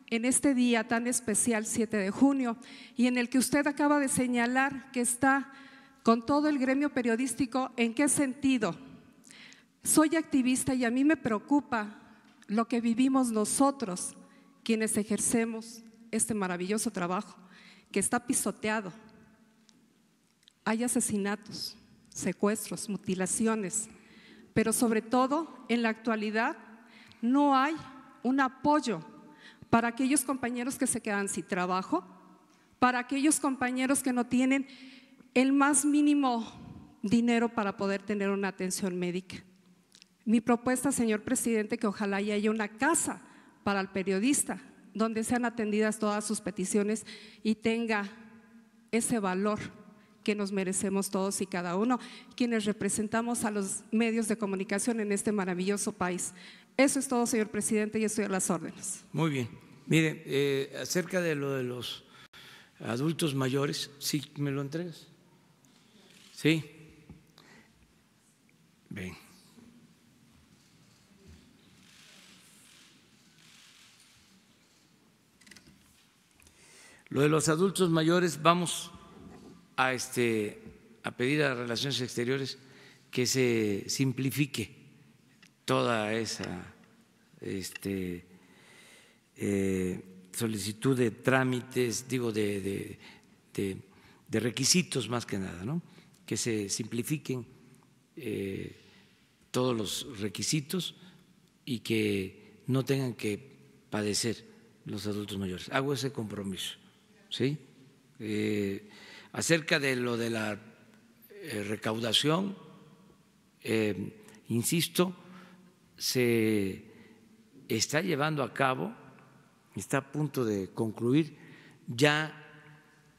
en este día tan especial, 7 de junio, y en el que usted acaba de señalar que está con todo el gremio periodístico. ¿En qué sentido? Soy activista y a mí me preocupa lo que vivimos nosotros, quienes ejercemos este maravilloso trabajo, que está pisoteado. Hay asesinatos, secuestros, mutilaciones, pero sobre todo en la actualidad no hay un apoyo para aquellos compañeros que se quedan sin trabajo, para aquellos compañeros que no tienen el más mínimo dinero para poder tener una atención médica. Mi propuesta, señor presidente, que ojalá haya una casa para el periodista donde sean atendidas todas sus peticiones y tenga ese valor que nos merecemos todos y cada uno, quienes representamos a los medios de comunicación en este maravilloso país. Eso es todo, señor presidente, y estoy a las órdenes. Muy bien. Mire, acerca de lo de los adultos mayores, ¿sí me lo entregas? Sí. Bien. Lo de los adultos mayores, vamos a pedir a Relaciones Exteriores que se simplifique toda esa solicitud de trámites, digo, de requisitos más que nada, ¿no? Que se simplifiquen todos los requisitos y que no tengan que padecer los adultos mayores. Hago ese compromiso, ¿sí? Acerca de lo de la recaudación, insisto, se está llevando a cabo, está a punto de concluir ya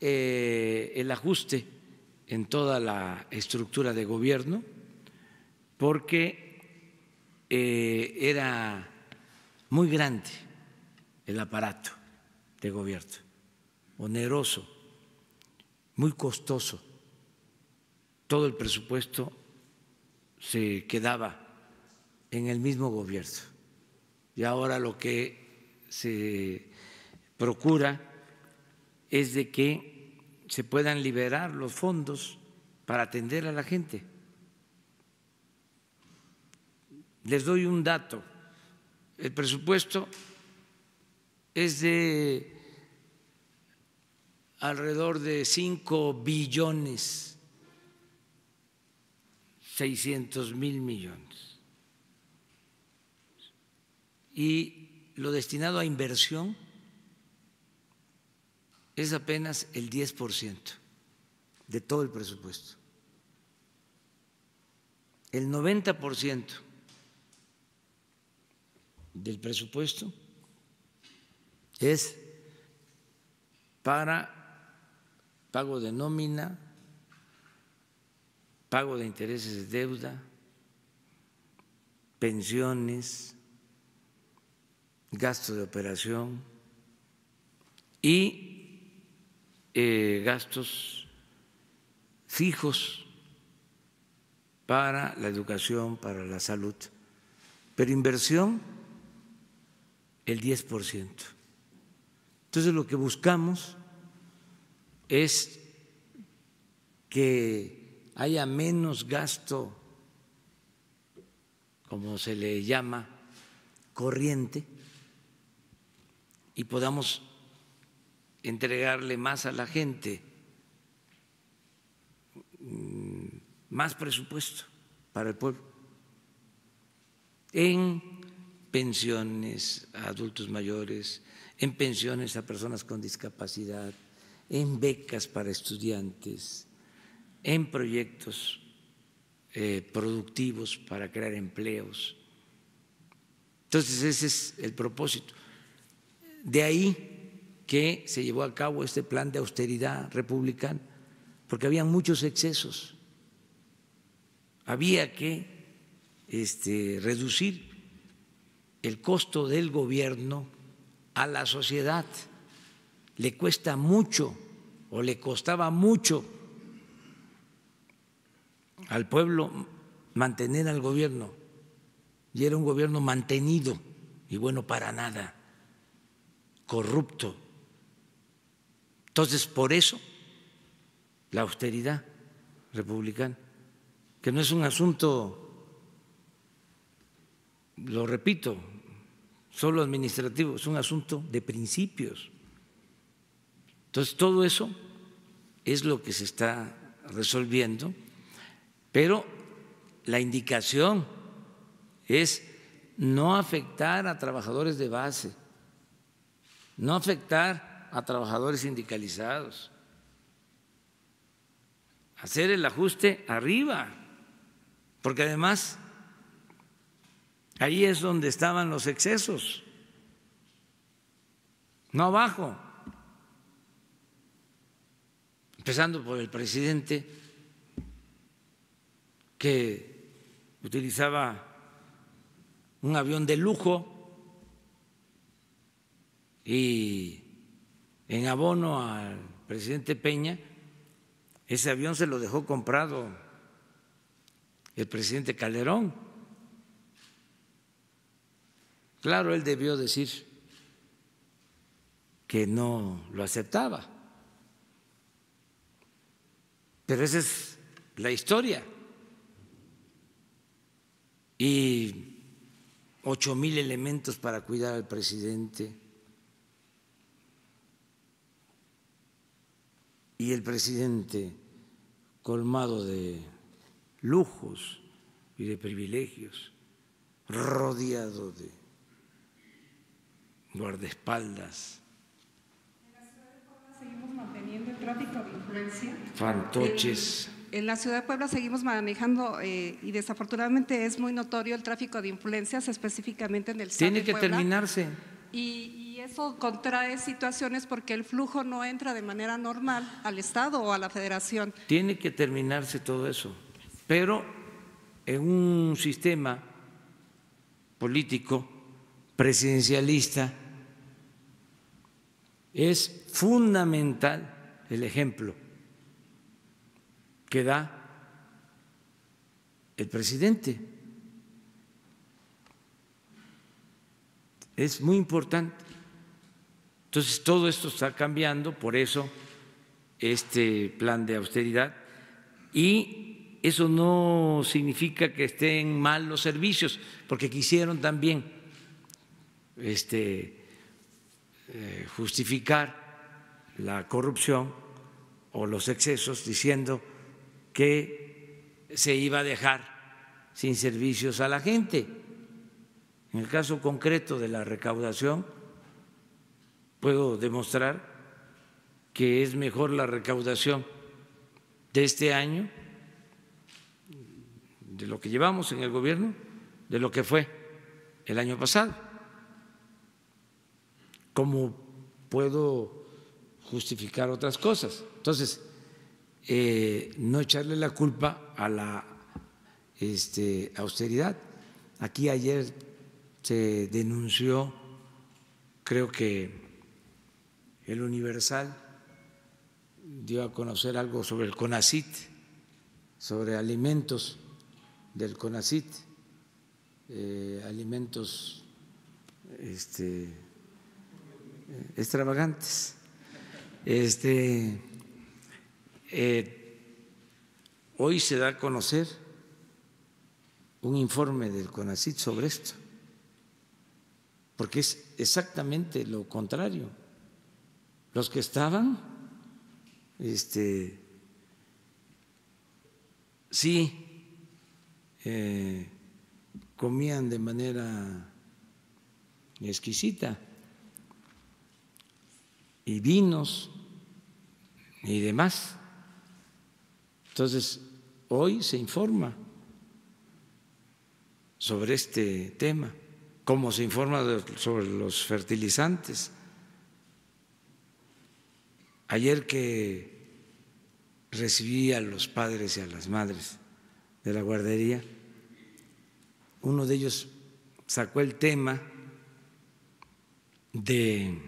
el ajuste en toda la estructura de gobierno, porque era muy grande el aparato de gobierno, oneroso, muy costoso. Todo el presupuesto se quedaba en el mismo gobierno. Y ahora lo que se procura es de que se puedan liberar los fondos para atender a la gente. Les doy un dato. El presupuesto es de alrededor de 5.600.000.000.000. Y lo destinado a inversión es apenas el 10% de todo el presupuesto. El 90% del presupuesto es para pago de nómina, pago de intereses de deuda, pensiones, gasto de operación y gastos fijos para la educación, para la salud, pero inversión el 10%. Entonces lo que buscamos es que haya menos gasto, como se le llama, corriente, y podamos entregarle más a la gente, más presupuesto para el pueblo, en pensiones a adultos mayores, en pensiones a personas con discapacidad, en becas para estudiantes, en proyectos productivos para crear empleos. Entonces ese es el propósito. De ahí que se llevó a cabo este plan de austeridad republicano, porque había muchos excesos. Había que reducir el costo del gobierno a la sociedad. Le cuesta mucho o le costaba mucho al pueblo mantener al gobierno, y era un gobierno mantenido y bueno para nada, corrupto. Entonces, por eso la austeridad republicana, que no es un asunto, lo repito, solo administrativo, es un asunto de principios. Entonces, todo eso es lo que se está resolviendo, pero la indicación es no afectar a trabajadores de base, no afectar a trabajadores sindicalizados, hacer el ajuste arriba, porque además ahí es donde estaban los excesos, no abajo, empezando por el presidente que utilizaba un avión de lujo y en abono al presidente Peña, ese avión se lo dejó comprado el presidente Calderón. Claro, él debió decir que no lo aceptaba, pero esa es la historia. Y 8,000 elementos para cuidar al presidente. Y el presidente colmado de lujos y de privilegios, rodeado de guardaespaldas. En la ciudad de Puebla seguimos manteniendo el tráfico de influencia. Fantoches. En la ciudad de Puebla seguimos manejando y desafortunadamente es muy notorio el tráfico de influencias, específicamente en el estado Tiene de que Puebla. terminarse. Y eso contrae situaciones porque el flujo no entra de manera normal al Estado o a la Federación. Tiene que terminarse todo eso, pero en un sistema político presidencialista es fundamental el ejemplo que da el presidente. Es muy importante. Entonces, todo esto está cambiando, por eso este plan de austeridad, y eso no significa que estén mal los servicios, porque quisieron también justificar la corrupción o los excesos diciendo que se iba a dejar sin servicios a la gente. En el caso concreto de la recaudación, puedo demostrar que es mejor la recaudación de este año, de lo que llevamos en el gobierno, de lo que fue el año pasado. ¿Cómo puedo justificar otras cosas? Entonces, no echarle la culpa a la austeridad. Aquí ayer se denunció, creo que el Universal dio a conocer algo sobre el CONACYT, sobre alimentos del CONACYT, alimentos extravagantes. Hoy se da a conocer un informe del CONACYT sobre esto, porque es exactamente lo contrario. Los que estaban sí comían de manera exquisita, y vinos y demás. Entonces, hoy se informa sobre este tema, como se informa sobre los fertilizantes. Ayer que recibí a los padres y a las madres de la guardería, uno de ellos sacó el tema de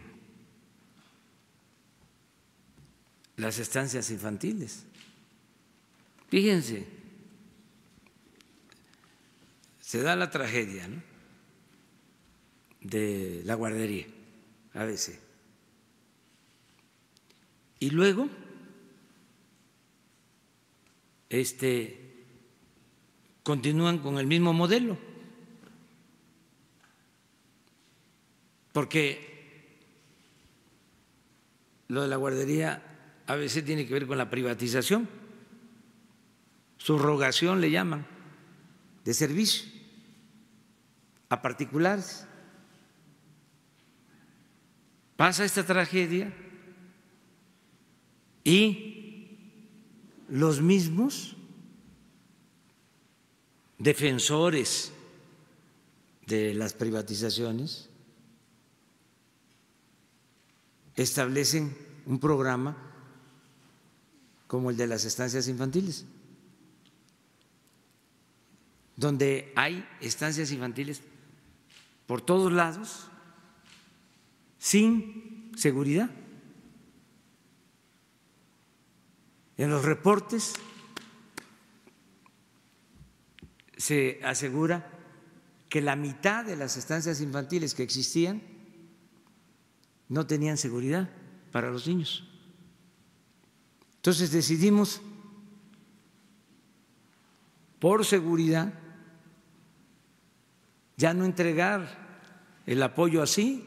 las estancias infantiles. Fíjense, se da la tragedia, ¿no?, de la guardería ABC. Y luego, continúan con el mismo modelo, porque lo de la guardería ABC tiene que ver con la privatización, subrogación le llaman, de servicio. a particulares. Pasa esta tragedia y los mismos defensores de las privatizaciones establecen un programa como el de las estancias infantiles, donde hay estancias infantiles por todos lados sin seguridad. En los reportes se asegura que la mitad de las estancias infantiles que existían no tenían seguridad para los niños. Entonces decidimos, por seguridad, ya no entregar el apoyo así,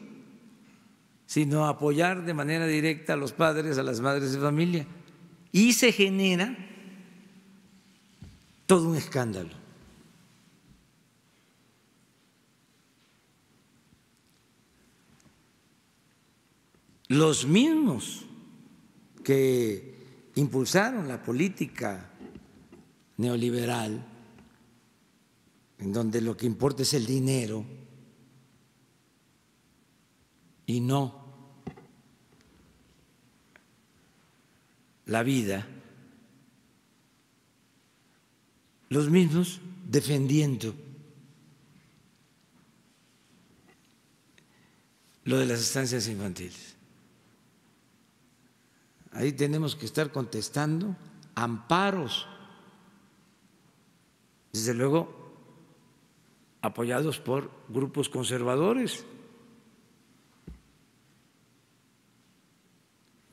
sino apoyar de manera directa a los padres, a las madres de familia. Y se genera todo un escándalo. Los mismos que impulsaron la política neoliberal, en donde lo que importa es el dinero y no la vida, los mismos defendiendo lo de las estancias infantiles. Ahí tenemos que estar contestando amparos, desde luego apoyados por grupos conservadores.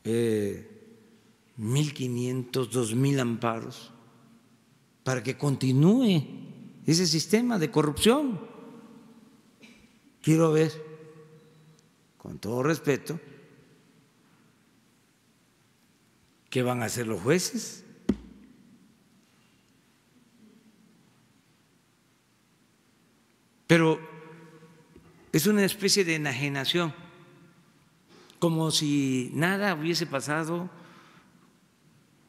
1.500, 2.000 amparos para que continúe ese sistema de corrupción. Quiero ver, con todo respeto, ¿qué van a hacer los jueces? Pero es una especie de enajenación, como si nada hubiese pasado,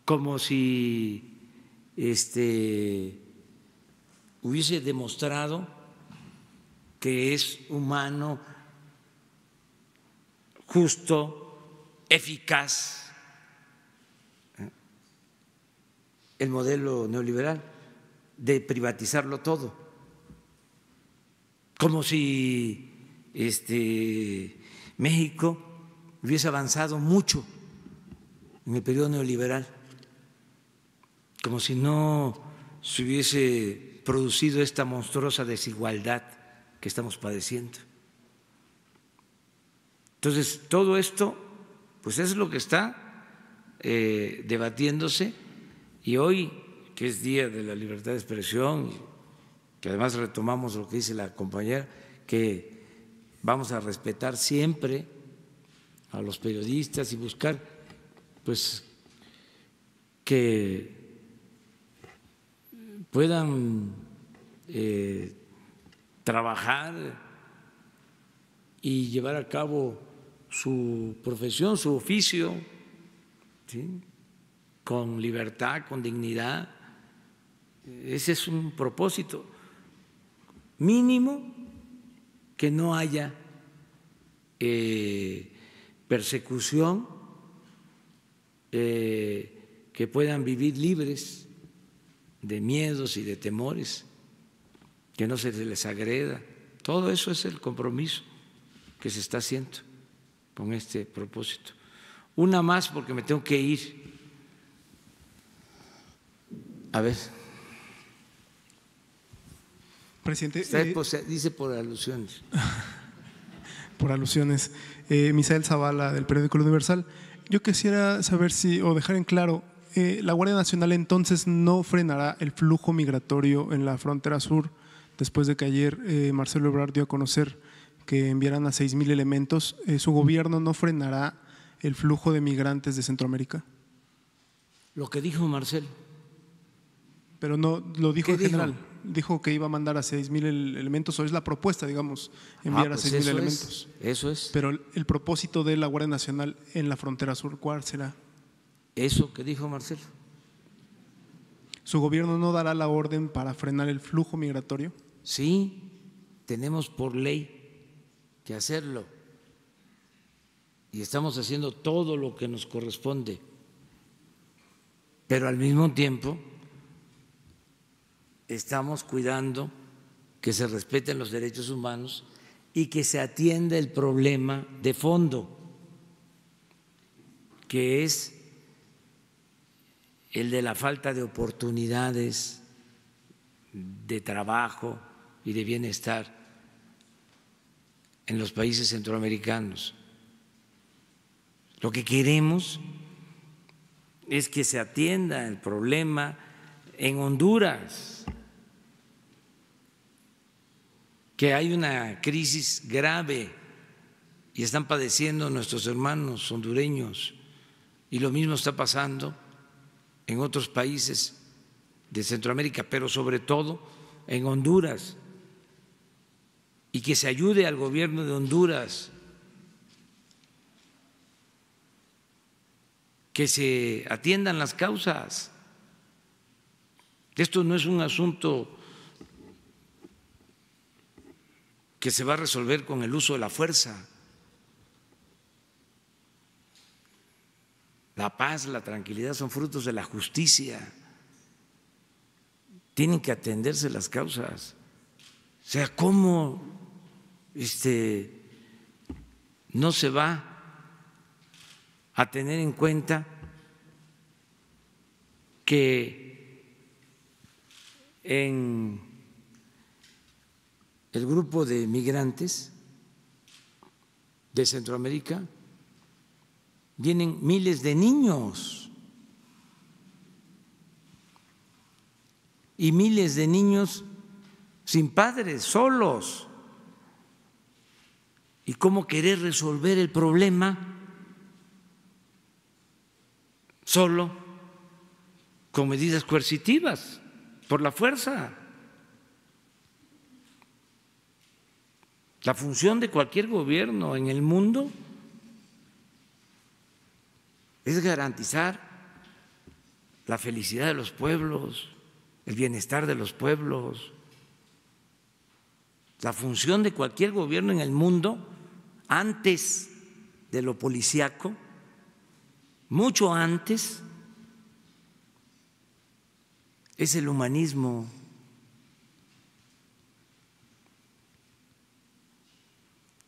como si hubiese demostrado que es humano, justo, eficaz el modelo neoliberal de privatizarlo todo, como si México hubiese avanzado mucho en el periodo neoliberal, como si no se hubiese producido esta monstruosa desigualdad que estamos padeciendo. Entonces, todo esto, pues es lo que está debatiéndose, y hoy, que es Día de la Libertad de Expresión, que además retomamos lo que dice la compañera, que vamos a respetar siempre a los periodistas y buscar, pues, que puedan trabajar y llevar a cabo su profesión, su oficio, ¿sí?, con libertad, con dignidad. Ese es un propósito mínimo, que no haya persecución, que puedan vivir libres de miedos y de temores, que no se les agreda. Todo eso es el compromiso que se está haciendo con este propósito. Una más, porque me tengo que ir. A ver. Presidente. Dice por alusiones. Por alusiones. Misael Zavala, del periódico El Universal. Yo quisiera saber o dejar en claro, la Guardia Nacional entonces no frenará el flujo migratorio en la frontera sur, después de que ayer Marcelo Ebrard dio a conocer que enviarán a 6,000 elementos. ¿Su gobierno no frenará el flujo de migrantes de Centroamérica? Lo que dijo Marcelo. Pero no lo dijo en general. dijo que iba a mandar a 6,000 elementos, o es la propuesta, digamos, enviar a 6,000 elementos. Eso es. Pero el propósito de la Guardia Nacional en la frontera sur, ¿cuál será? Eso que dijo Marcelo. ¿Su gobierno no dará la orden para frenar el flujo migratorio? Sí, tenemos por ley que hacerlo y estamos haciendo todo lo que nos corresponde, pero al mismo tiempo estamos cuidando que se respeten los derechos humanos y que se atienda el problema de fondo, que es el de la falta de oportunidades de trabajo y de bienestar en los países centroamericanos. Lo que queremos es que se atienda el problema en Honduras, que hay una crisis grave y están padeciendo nuestros hermanos hondureños, y lo mismo está pasando en otros países de Centroamérica, pero sobre todo en Honduras, y que se ayude al gobierno de Honduras, que se atiendan las causas. Esto no es un asunto que se va a resolver con el uso de la fuerza. La paz, la tranquilidad son frutos de la justicia. Tienen que atenderse las causas. O sea, ¿cómo no se va a tener en cuenta que en el grupo de migrantes de Centroamérica vienen miles de niños y miles de niños sin padres, solos? ¿Y cómo querer resolver el problema solo con medidas coercitivas, por la fuerza? La función de cualquier gobierno en el mundo es garantizar la felicidad de los pueblos, el bienestar de los pueblos. La función de cualquier gobierno en el mundo, antes de lo policíaco, mucho antes, es el humanismo.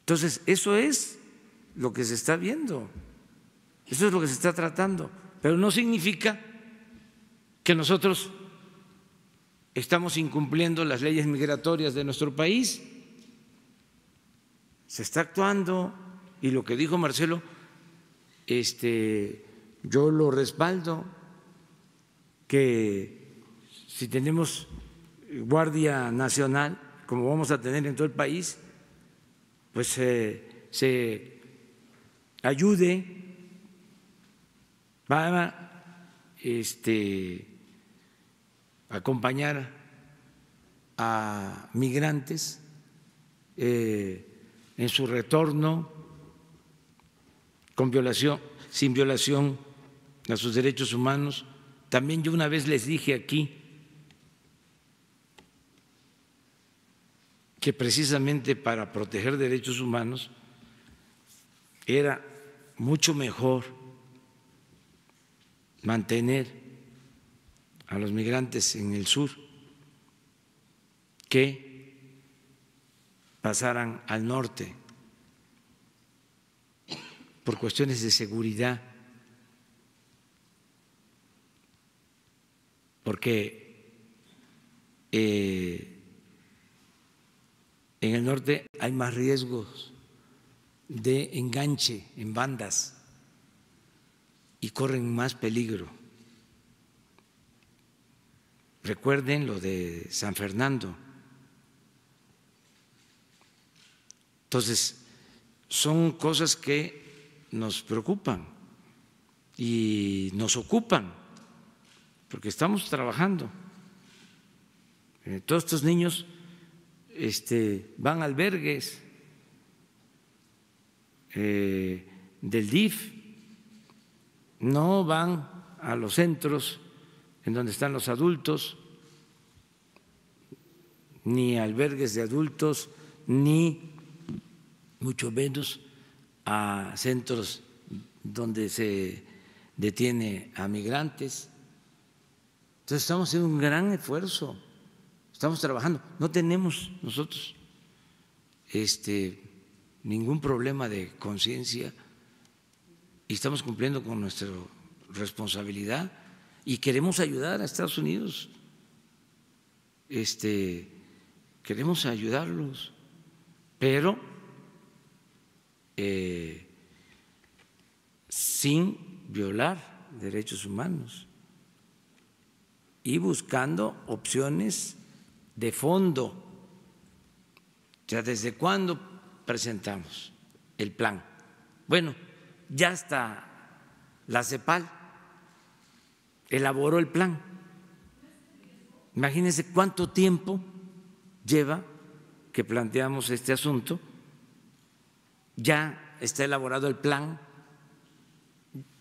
Entonces, eso es lo que se está viendo, eso es lo que se está tratando, pero no significa que nosotros estamos incumpliendo las leyes migratorias de nuestro país. Se está actuando, y lo que dijo Marcelo, yo lo respaldo, que si tenemos Guardia Nacional, como vamos a tener en todo el país, pues se ayude para acompañar a migrantes en su retorno sin violación a sus derechos humanos. También yo una vez les dije aquí que precisamente para proteger derechos humanos era mucho mejor mantener a los migrantes en el sur que pasaran al norte por cuestiones de seguridad, porque en el norte hay más riesgos de enganche en bandas y corren más peligro. Recuerden lo de San Fernando. Entonces, son cosas que nos preocupan y nos ocupan, porque estamos trabajando Todos estos niños van a albergues del DIF, no van a los centros en donde están los adultos, ni albergues de adultos, ni mucho menos a centros donde se detiene a migrantes. Entonces estamos haciendo un gran esfuerzo, estamos trabajando, no tenemos nosotros ningún problema de conciencia y estamos cumpliendo con nuestra responsabilidad y queremos ayudar a Estados Unidos, queremos ayudarlos, pero sin violar derechos humanos y buscando opciones de fondo. O sea, ¿desde cuándo presentamos el plan? Bueno, ya hasta la CEPAL elaboró el plan. Imagínense cuánto tiempo lleva que planteamos este asunto. Ya está elaborado el plan,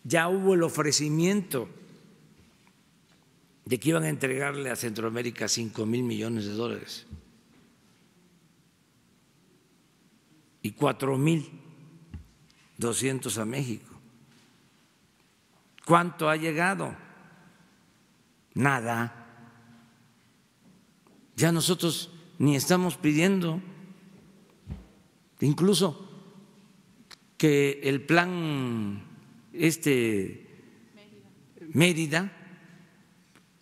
ya hubo el ofrecimiento de que iban a entregarle a Centroamérica 5,000 millones de dólares y 4,200 a México. ¿Cuánto ha llegado? Nada. Ya nosotros ni estamos pidiendo, incluso que el plan Mérida,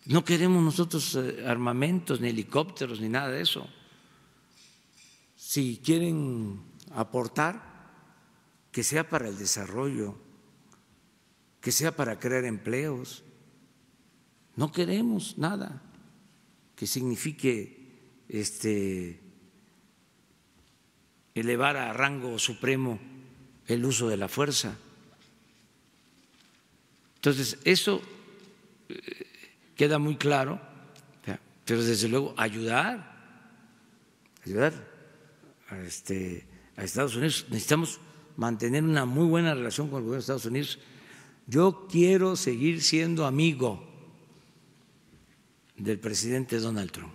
no queremos nosotros armamentos, ni helicópteros, ni nada de eso. Si quieren aportar, que sea para el desarrollo, que sea para crear empleos. No queremos nada que signifique elevar a rango supremo el uso de la fuerza. Entonces, eso queda muy claro, pero desde luego ayudar a Estados Unidos. Necesitamos mantener una muy buena relación con el gobierno de Estados Unidos. Yo quiero seguir siendo amigo del presidente Donald Trump.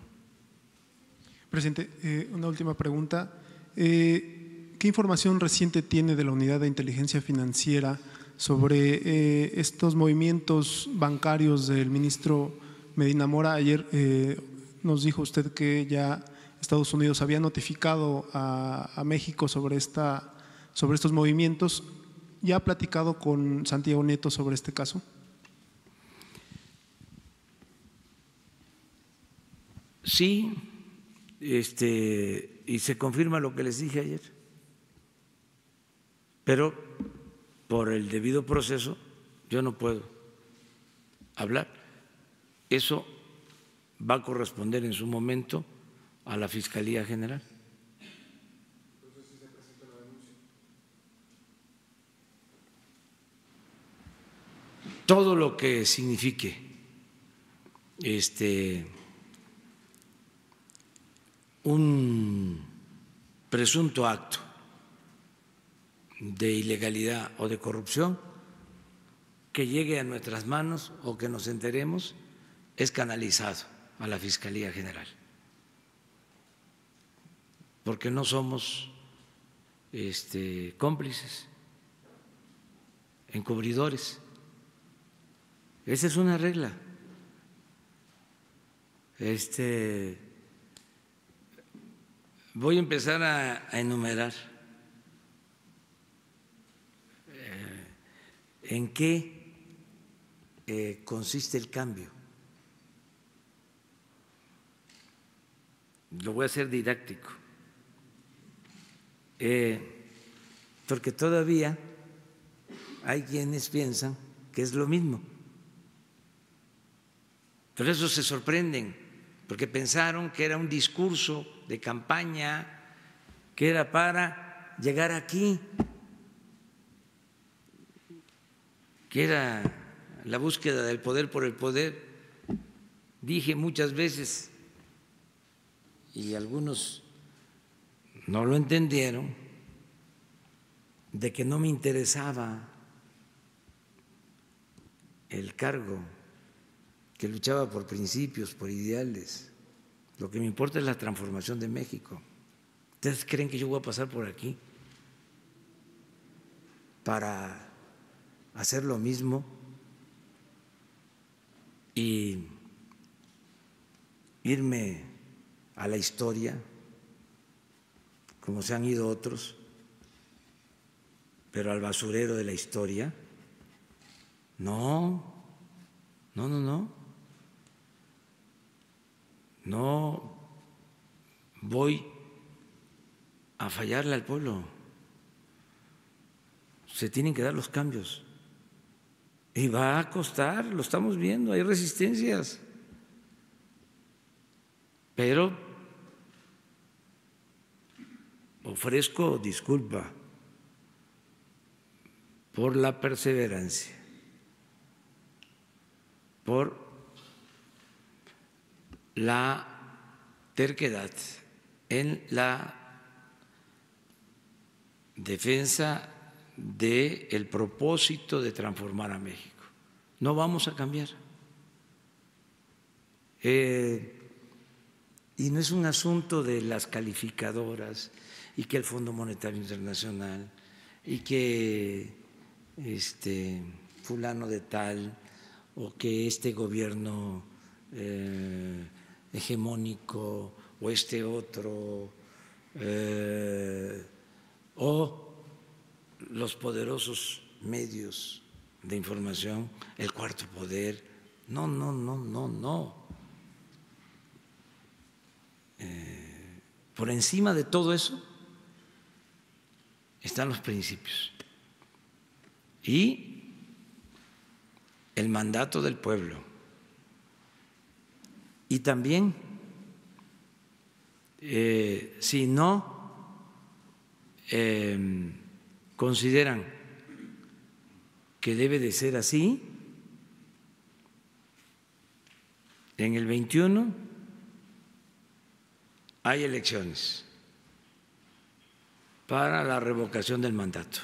Presidente, una última pregunta. ¿Qué información reciente tiene de la Unidad de Inteligencia Financiera sobre estos movimientos bancarios del ministro Medina Mora? Ayer nos dijo usted que ya Estados Unidos había notificado a México sobre estos movimientos. ¿Ya ha platicado con Santiago Nieto sobre este caso? Sí, y se confirma lo que les dije ayer, pero por el debido proceso yo no puedo hablar. Eso va a corresponder en su momento a la Fiscalía General. Todo lo que signifique un presunto acto de ilegalidad o de corrupción que llegue a nuestras manos o que nos enteremos es canalizado a la Fiscalía General, porque no somos cómplices, encubridores. Esa es una regla. Voy a empezar a enumerar en qué consiste el cambio. Lo voy a hacer didáctico, porque todavía hay quienes piensan que es lo mismo. Por eso se sorprenden, porque pensaron que era un discurso de campaña, que era para llegar aquí, que era la búsqueda del poder por el poder. Dije muchas veces y algunos no lo entendieron, de que no me interesaba el cargo, que luchaba por principios, por ideales. Lo que me importa es la transformación de México. ¿Ustedes creen que yo voy a pasar por aquí para hacer lo mismo y irme a la historia como se han ido otros, pero al basurero de la historia? No, no, no, no. No voy a fallarle al pueblo. Se tienen que dar los cambios. Y va a costar, lo estamos viendo, hay resistencias. Pero ofrezco disculpa por la perseverancia, por la terquedad en la defensa del propósito de transformar a México. No vamos a cambiar. Y no es un asunto de las calificadoras y que el Fondo Monetario Internacional y que fulano de tal o que este gobierno hegemónico o este otro o los poderosos medios de información, el cuarto poder. No, no, no, no, no. Por encima de todo eso están los principios y el mandato del pueblo. Y también, si no consideran que debe de ser así, en el 21 hay elecciones para la revocación del mandato.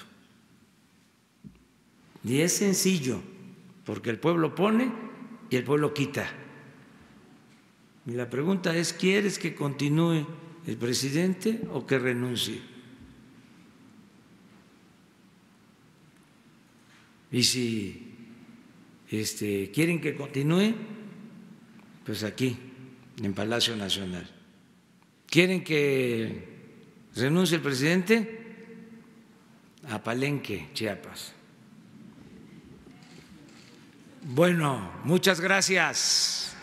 Y es sencillo, porque el pueblo pone y el pueblo quita. Y la pregunta es, ¿quieres que continúe el presidente o que renuncie? Y si quieren que continúe, pues aquí, en Palacio Nacional. ¿Quieren que renuncie el presidente? A Palenque, Chiapas. Bueno, muchas gracias.